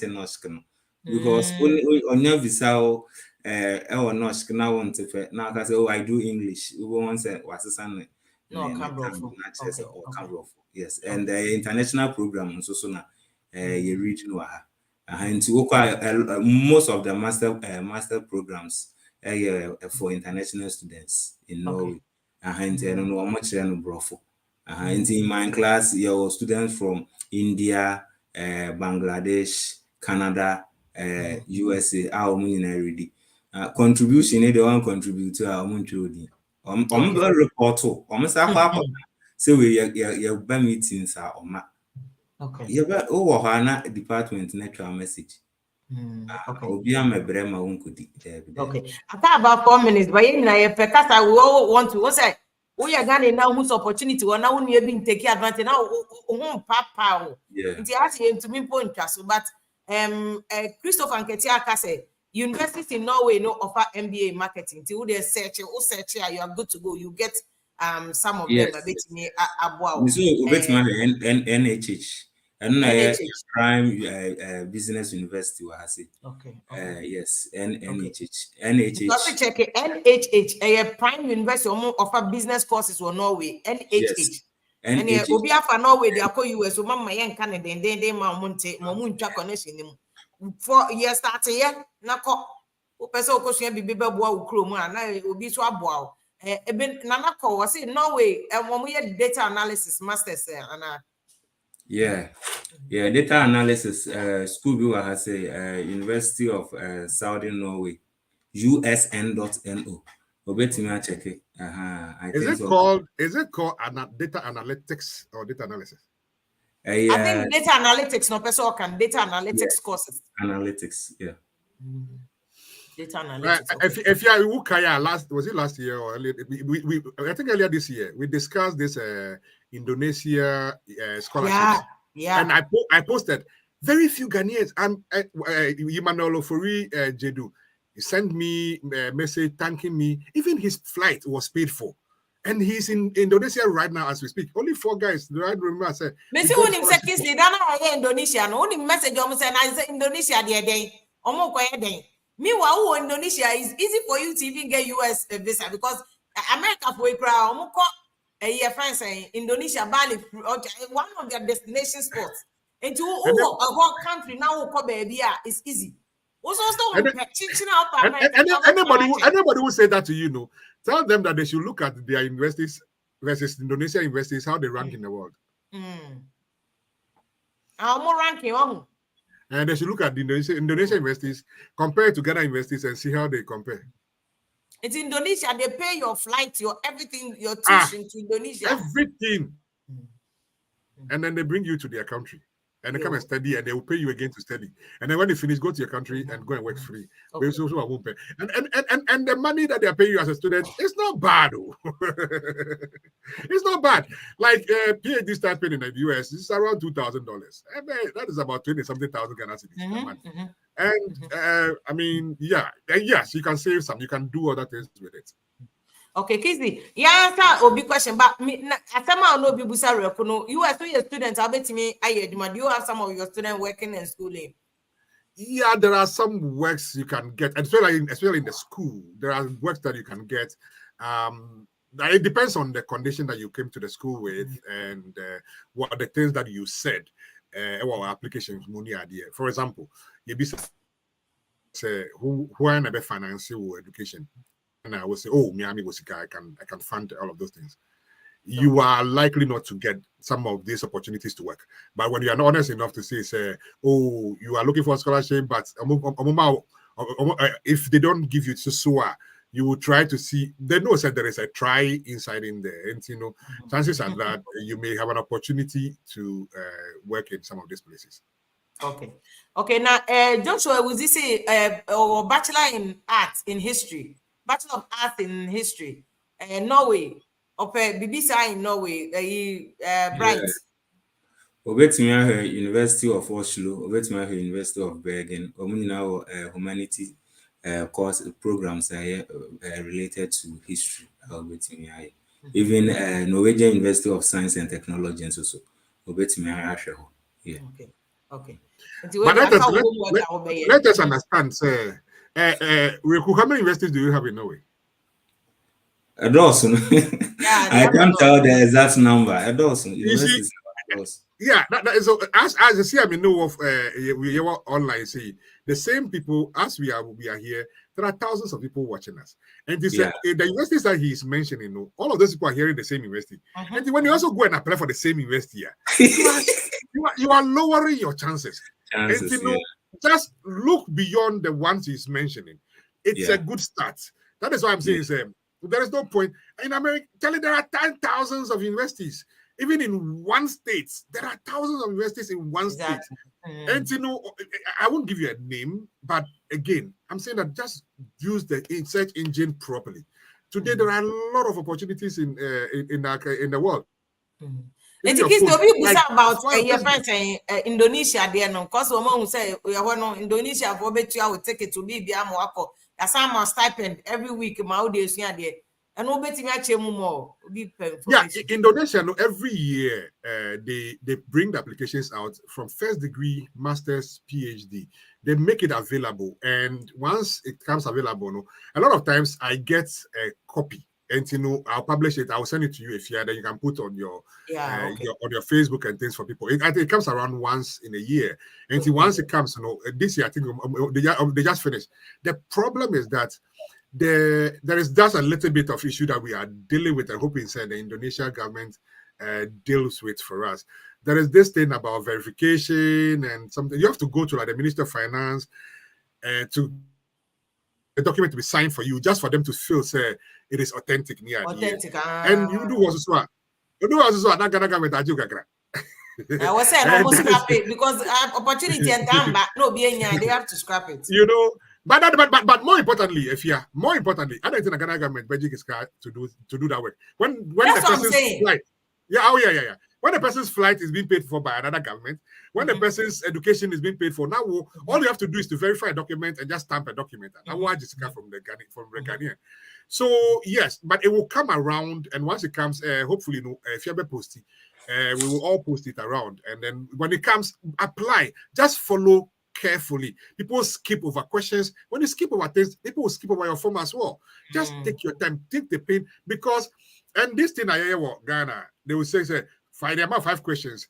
because on your visa or nosk now want to now I say, oh, I do English. We won't say what's the son. Yes, and the international program also so now you reach no and to most of the master programs for international students in Norway. And I don't know how much brofo. In my class, your students from India, Bangladesh, Canada, USA, our already. Contribution, they want contribute to our Munchudi. Report, almost a so we meetings are on. Okay. You have over department natural message. Okay. Okay. I thought about 4 minutes, but because I will want to say, we are Ghanaian now whose opportunity or now we have been taking advantage now. Papa, it's asking to me point but Christopher and Ketiaka say universities in Norway no offer MBA marketing. Till they search, you are good to go. You get some of them a bit me wow. So NHH. And Prime Business University was it? Okay. Yes, NHH. NHH. Check it. NHH. A Prime University offer business courses for Norway. NHH. Yes. And Obia for Norway, they are call US. So Mama Yan Canada, and then they Monte, Mamuncha connection. 4 years start here. Nako. Opeso question be beba boa ukroma. Na obi so aboa. Eben Nanako was in Norway. And when we had data analysis masters and yeah, data analysis school has a University of Southern Norway, USN.NO. Obetime check it. Is it called data analytics or data analysis? I think data analytics, no person can data analytics courses. Analytics, yeah. Data analytics. If you are last year or earlier, I think earlier this year we discussed this Indonesia scholarships. Yeah. And I posted very few Ghanaians. Emmanuel Ofori Jedu, he sent me a message thanking me. Even his flight was paid for, and he's in Indonesia right now as we speak. Only 4 guys. Do I remember? I said, "Messi when him say Kingsley, don't know Indonesia. No, only message say Indonesia the day. Omo koye day. Meanwhile, Indonesia is easy for you to even get US visa because America for a crowd. Omo ko friends Indonesia, Bali, one of their destination spots. Into a whole country now, baby, it's easy. Anybody who say that to you, tell them that they should look at their universities versus Indonesian universities, how they rank in the world. More ranking, and they should look at the Indonesian universities compared to Ghana universities and see how they compare. It's Indonesia. They pay your flight, your everything, your tuition to Indonesia. Everything. And then they bring you to their country. and they come and study, and they will pay you again to study. And then when you finish, go to your country and go and work free. Okay. And the money that they are paying you as a student, it's not bad. It's not bad. Like PhD stipend in the US, this is around $2,000. That is about 20-something thousand Ghana cedis a month. And I mean, yeah, yes, you can save some, you can do other things with it. Okay, Kizzy, yeah, answer or big question, but me, as someone no be busa rekono, you are still a student. I bet me, do you have some of your students working and schooling? Yeah, there are some works you can get, especially in the school. There are works that you can get. It depends on the condition that you came to the school with and what the things that you said. Or applications, money idea. For example, you be say who are never financial education. And I will say, oh, Miami Wasika, I can fund all of those things. You are likely not to get some of these opportunities to work. But when you are honest enough to say, oh, you are looking for a scholarship, but if they don't give you SOA, you will try to see. They know that there is a try inside in there, and you know, chances are that you may have an opportunity to work in some of these places. Okay. Now, Joshua, was this a bachelor in arts in history? Bachelor of Arts in History, Norway, BBC in Norway, Bright. Obetumi University of Oslo, Obetumi University of Bergen, now humanity course programs are related to history. Even Norwegian University of Science and Technology and so. Obetumi yeah. Okay. But let us understand, sir. How many universities do you have in Norway? A dozen. I can't tell the exact number. A dozen. Yeah, that is, as you see, I mean, know of we are online. See, the same people as we are here. There are thousands of people watching us, and this, the universities that he is mentioning, all of those people are here in the same university. And when you also go and apply for the same university, you are lowering your chances. And you know, just look beyond the ones he's mentioning. It's a good start. That is why I'm saying, there is no point in America. There are thousands of universities. Even in one state, there are thousands of universities in one state. And you know, I won't give you a name, but again, I'm saying that just use the search engine properly. Today, there are a lot of opportunities in the world. And the kids will about your friends in Indonesia there no because woman who say Indonesia for bet you will take it to be Biamwako. That's some stipend every week my days there. And no bet me more. Yeah, Indonesia every year they bring the applications out from first degree, master's, PhD. They make it available, and once it comes available, a lot of times I get a copy. And you know, I'll publish it. I'll send it to you if that you can put on your on your Facebook and things for people. It comes around once in a year. And once it comes, you know, this year I think they just finished. The problem is that there is just a little bit of issue that we are dealing with. I hope the Indonesian government deals with for us. There is this thing about verification and something. You have to go to like the Minister of Finance to the document to be signed for you, just for them to feel say it is authentic. And you do also not gonna come with a joke. I was saying almost scrap it because opportunity and time back no being they have to scrap it. You know, but more importantly, I don't think the Ghana government budget is to do that work. When that's the what I'm saying. Flight, when the person's flight is being paid for by another government, when the person's education is being paid for, now all you have to do is to verify a document and just stamp a document. And watch it from the Ghanaian. So yes, but it will come around, and once it comes, hopefully, if you ever post it, we will all post it around, and then when it comes, apply. Just follow carefully. People skip over questions. When you skip over things, people will skip over your form as well. Just take your time, take the pain, because and this thing I hear Ghana, they will say find the amount 5 questions,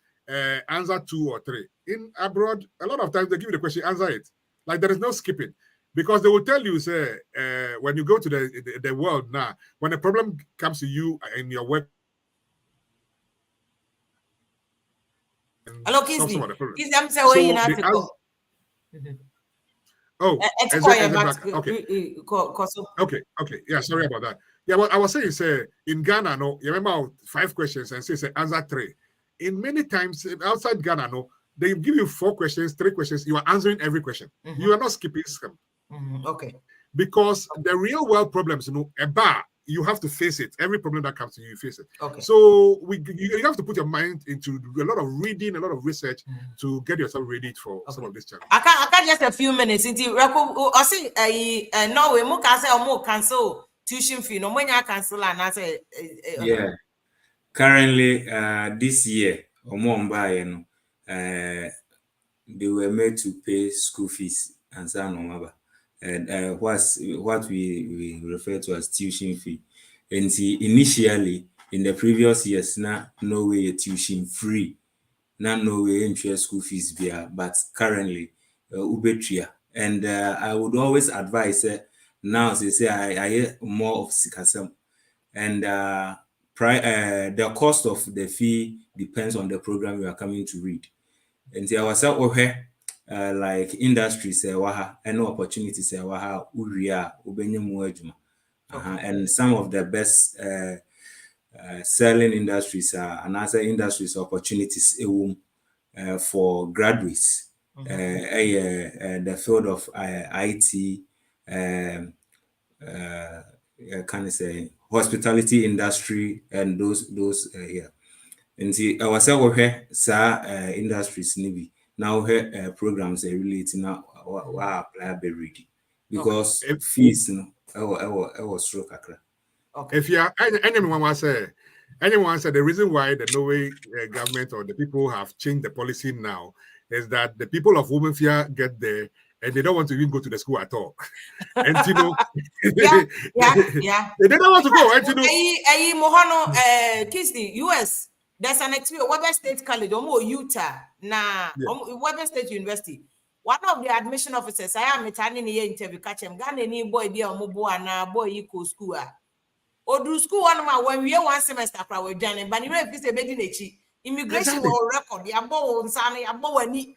answer 2 or 3. In abroad, a lot of times they give you the question, answer it. Like there is no skipping. Because they will tell you, when you go to the world now, when a problem comes to you in your work. Hello, Kizzy. Kizzy, I'm saying you have to go. Oh, okay. Yeah, sorry about that. Yeah, what I was saying in Ghana, you remember 5 questions and say answer 3. In many times outside Ghana, they give you 4 questions, 3 questions. You are answering every question. You are not skipping some. Okay. Because the real world problems, a bar, you have to face it. Every problem that comes to you, you face it. Okay. So you have to put your mind into a lot of reading, a lot of research to get yourself ready for some of these challenges. I can't just a few minutes into I see Norway mo can say mo cancel tuition fee. No money cancel and I say yeah. Currently, this year, they were made to pay school fees and so on. And what we refer to as tuition fee. And see, initially, in the previous years, now Norway tuition free. Now Norway interest school fees via, but currently, ubetria. And I would always advise now say I hear more of Sikasam. And the cost of the fee depends on the program you are coming to read. And there was like industries and opportunities and some of the best selling industries are another industries opportunities for graduates. The field of IT, can I say hospitality industry, and those yeah. And see our industries maybe now programs are related now apply be ready because fees was stroke akra. Okay. If anyone said the reason why the Norway government or the people have changed the policy now is that the people of Womenfia get there and they don't want to even go to the school at all. And yeah. They don't want to go. And Mohano, Kisney, US. There's an experience. Weber State College, Utah, Weber State University. One of the admission officers, I am attending the interview. Catch him. Ghanaian boy be a mobile and boy equal school. Or do school when we are 1 semester for our journey. But you have this a bed immigration or record. You are born, son. You are born. I'm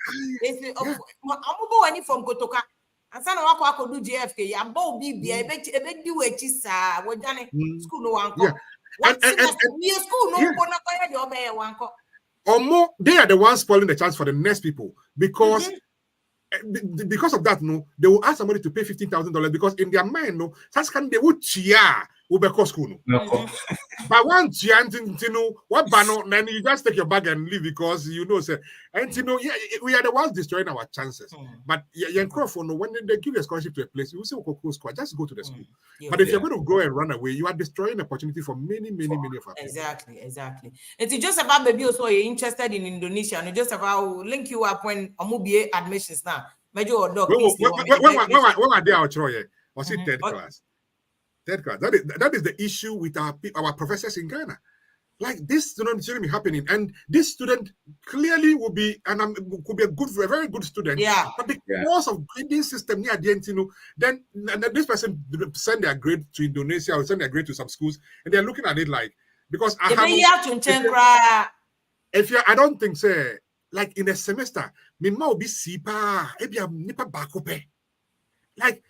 from Kotoka. And son of Wako do JFK. You are born BB. I bet you a cheese. We're done school no one. Or more, they are the ones spoiling the chance for the next people because of that, they will ask somebody to pay $15,000 because in their mind, such can they would cheer school. But once you what banner, then you just take your bag and leave because sir. And we are the ones destroying our chances. But when they give a scholarship to a place, you say just go to the school. But if you're going to go and run away, you are destroying the opportunity for many of us. Exactly. It's just about maybe also you're interested in Indonesia and just about link you up when Amubie admissions now. Major or dog. When are they out here? Was it third class? Third class. That is the issue with our professors in Ghana. Like this student shouldn't be happening, and this student clearly will be could be a very good student. Yeah. But because of grading system near the end, then this person send their grade to Indonesia or send their grade to some schools, and they're looking at it like because I don't think so. Like in a semester, me will be sipa, nipa bakope. Like.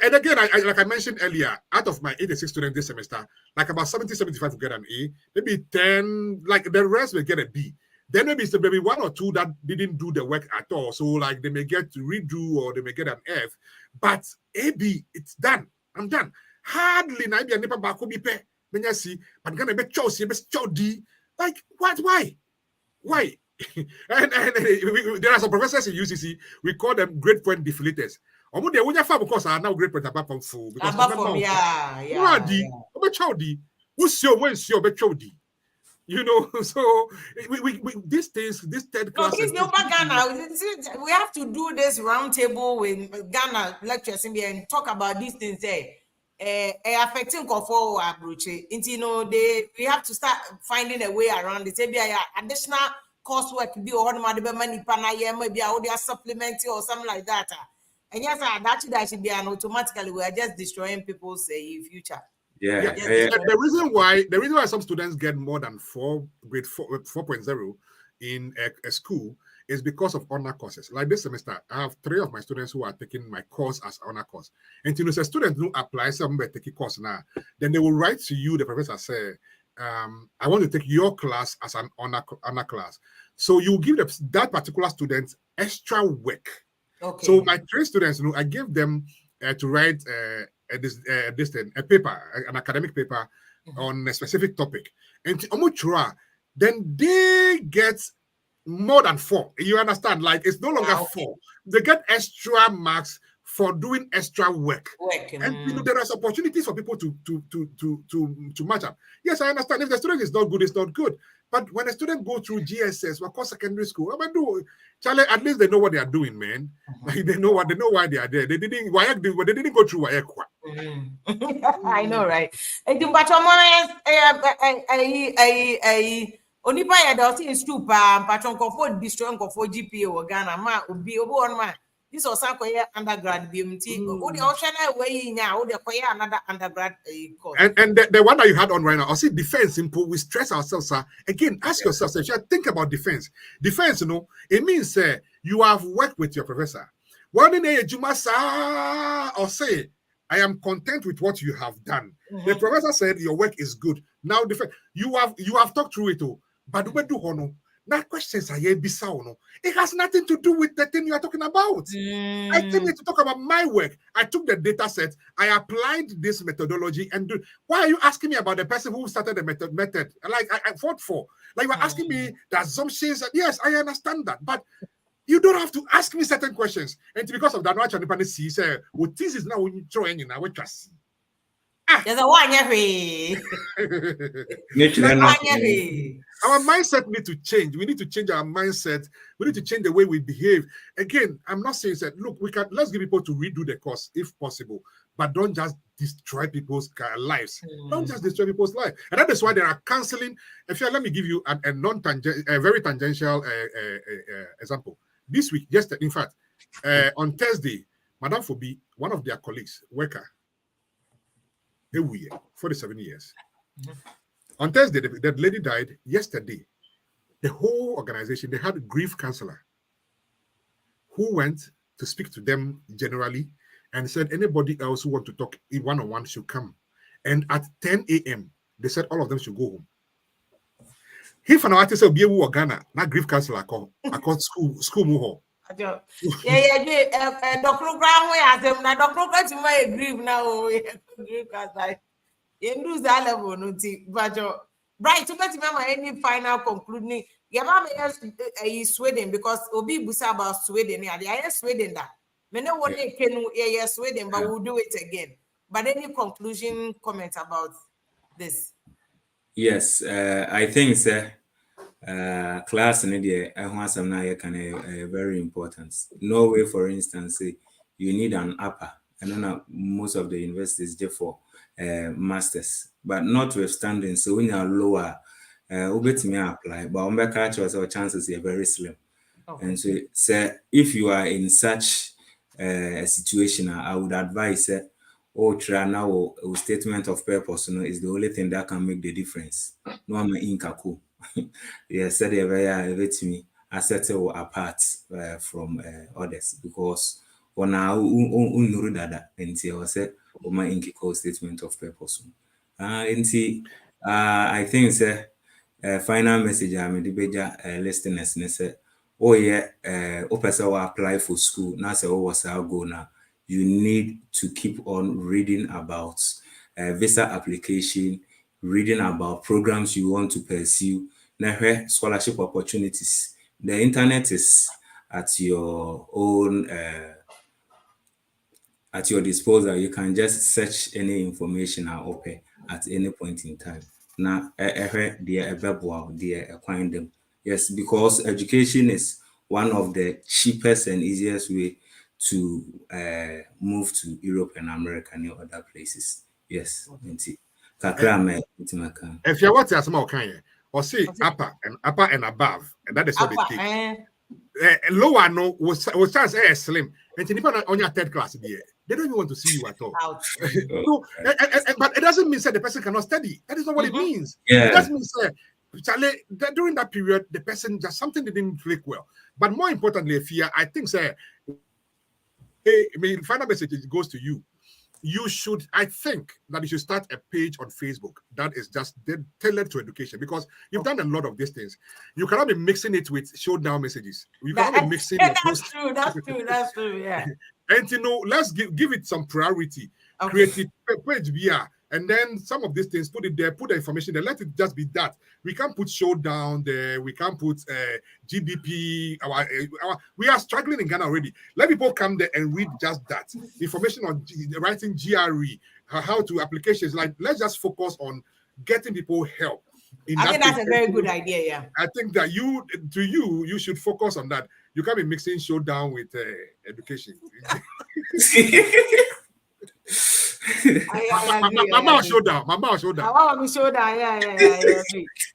And again, like I mentioned earlier, out of my 86 students this semester, like about 70-75 will get an A, maybe 10, like the rest will get a B. Then maybe 1 or 2 that didn't do the work at all. So like they may get to redo or they may get an F. But AB, it's done. I'm done. Hardly na a nipa bako bi pe. Then you see, but gonna be choice, D. Like what? Why? and there are some professors in UCC, we call them grade point deflators. Because I now great point apart from full because so we these things, this third class. We have to do this round table with Ghana lectures in there and talk about these things affecting for approach. We have to start finding a way around it. Maybe additional coursework be or money maybe supplementing or something like that. And yes, that should be an automatically we are just destroying people's future. Yeah. The reason why some students get more than grade 4.0 in a school is because of honor courses. Like this semester, I have 3 of my students who are taking my course as honor course. And a student who applies some take a course now, then they will write to you, the professor say, I want to take your class as an honor class. So you give that particular student extra work. Okay. So my 3 students, I gave them to write a paper, an academic paper on a specific topic. And then they get more than 4. You understand? Like, it's no longer 4. They get extra marks for doing extra work. And there are opportunities for people to match up. Yes, I understand. If the student is not good, it's not good. But when a student go through GSS or course secondary school, what am I doing? Charlie, at least they know what they are doing, man. Like, they know why they are there. They didn't go through WAEC. I know, right? Onipa ya da oti instu pa patron kofo destroy kofo GPA wo Ghana ma obi on ma this was undergrad BMT o de option way nya o de koya another undergrad course. And the one that you had on right now, I see defense simple. We stress ourselves, sir. Again, ask yourself, if you think about defense, it means you have worked with your professor. One in a Jumasa or say, I am content with what you have done. The professor said your work is good. Now you have talked through it all. But that questions are it has nothing to do with the thing you are talking about. I came here to talk about my work. I took the data set, I applied this methodology, and why are you asking me about the person who started the method? Like I fought for. Like you're asking me the assumptions. Yes, I understand that, but you don't have to ask me certain questions. And because of that, what see say, well, this is now when you throw in now what you see. There's a one every. Our mindset need to change. We need to change our mindset. We need to change the way we behave. Again, I'm not saying that, look, let's give people to redo the course if possible, but don't just destroy people's lives. Don't just destroy people's lives. And that is why there are counseling. Let me give you a very tangential example. This week, in fact, on Thursday, Madame Fobi, one of their colleagues, worker, 47 years. On Thursday, that lady died. Yesterday, the whole organization, they had a grief counselor who went to speak to them generally and said anybody else who want to talk in one-on-one should come. And at 10 a.m., they said all of them should go home. If an artist will be able to Ghana, not grief counselor, I call school more. Dr. Brown, we asked him, now Dr. Brown to my grief now. Grief counselor. You lose that level, no tea. But right, to get remember any final concluding. Your mama is Sweden because Obi Busa about Sweden. Yeah, they are Sweden that. Many one can Sweden, but we'll do it again. But any conclusion comments about this? Yes, I think class in India, very important. Norway, for instance, you need an upper. I know most of the universities therefore masters, but notwithstanding, so when you're lower, me apply, but on back our chances are very slim. Okay. And so if you are in such a situation, I would advise try now a statement of purpose, is the only thing that can make the difference. No, I'm in Kaku. Yes, said me I set apart from others because when I that until I said my inky statement of purpose. I think final message I made the listeners say, oh yeah, apply for school. Now say what's our goal now? You need to keep on reading about visa application, reading about programs you want to pursue, scholarship opportunities. The internet is at your own at your disposal. You can just search any information open at any point in time. Now, yes, because education is one of the cheapest and easiest way to move to Europe and America and other places. Yes, if you want to ask more, can you or say upper and above, and that is what they take. Lower no was chance slim, and depending on your third class, they don't even want to see you at all. No, but it doesn't mean that the person cannot study. That is not what it means. Yeah. It doesn't mean that during that period the person just something didn't click well. But more importantly, I think final message goes to you. you should, I think that you should start a page on Facebook that is just tailored to education, because you've done a lot of these things. You cannot be mixing it with showdown messages. You cannot be mixing your that's true. That's true. Yeah. And let's give it some priority. Okay. Create a page via, and then some of these things, put it there, put the information there. Let it just be that. We can't put showdown there. We can't put GDP. We are struggling in Ghana already. Let people come there and read just that information on writing GRE, how to applications. Like, let's just focus on getting people help. I think that's a very good idea. Yeah. I think that you should focus on that. You can't be mixing showdown with education. Mama showdown. Yeah.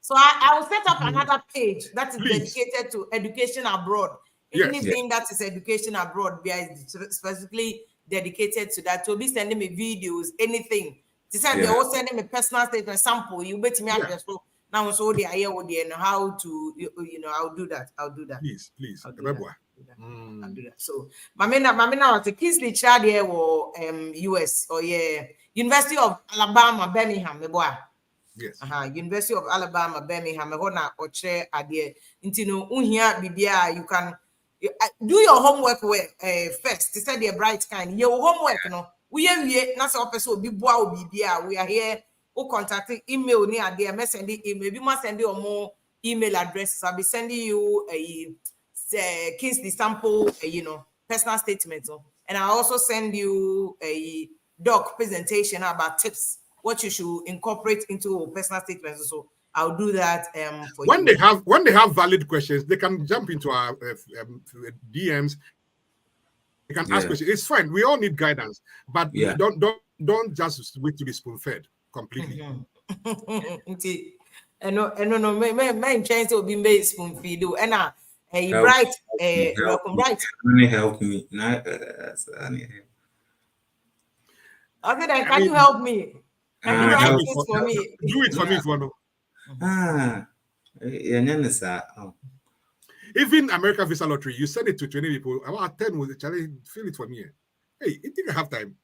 So I will set up another page that is dedicated to education abroad. Anything that is education abroad, we are specifically dedicated to that. To be sending me videos, anything. They all sending me personal statement sample. You bet me address. Now so the idea and how to I'll do that. Please. I'll do that. So Mamina was a Kingsley child here or US or University of Alabama, Birmingham, Yes. University of Alabama, Birmingham, or chair idea. Bibia, you can do your homework first. They said they're bright kind. Your homework, we are here, not so person be bibia. We are here. Contacting email near there, sending email. You must send you more email addresses. I'll be sending you a Kingsley sample, personal statement. And I also send you a doc presentation about tips, what you should incorporate into personal statements. So I'll do that for when you. When they have valid questions, they can jump into our DMs. They can ask questions. It's fine. We all need guidance, but don't just wait to be spoon-fed completely. No. My chance will be made spoon-feed. And right. Welcome, right. Help me. Okay, then can you help me? Can you write this for me? Do it for me, for no. Even American Visa Lottery, you send it to 20 people. About 10 will challenge, fill it for me. Hey, you think I have time?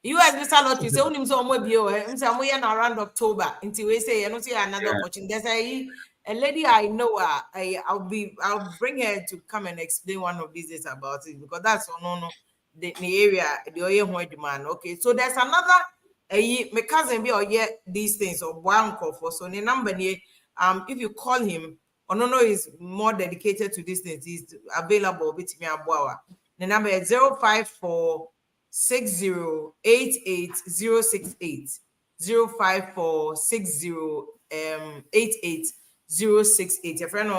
US Visa Lottery, so only so more bio. I'm saying around October until we say, I don't see another opportunity. There's a lady I know. I'll bring her to come and explain one of these days about it, because that's the area the oil demand. Okay, so there's another my cousin be or these things or one call for so the number if you call him. Onono is more dedicated to this thing. He's available with me. The number is 05460888068. 05460888068. Your friend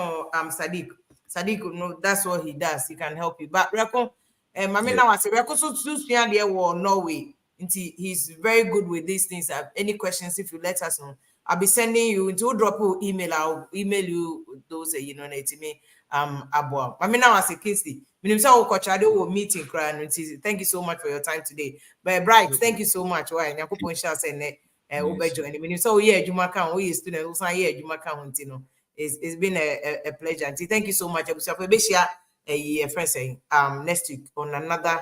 Sadiq. Sadiq, no, that's what he does. He can help you. But Reko, Mamina was a Reko so there war Norway. He's very good with these things. Any questions, if you let us know. I'll be sending you into drop your email. I'll email you those me abo. I mean now as a Kingsley. Meeting crying. Thank you so much for your time today. But Bright, thank you so much. Why Nyakopon shall send so Juma can we student who say Juma can it's been a pleasure. And thank you so much. A friend saying next week on another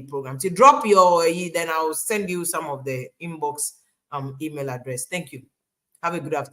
program. To drop your then I'll send you some of the inbox email address. Thank you. Have a good afternoon.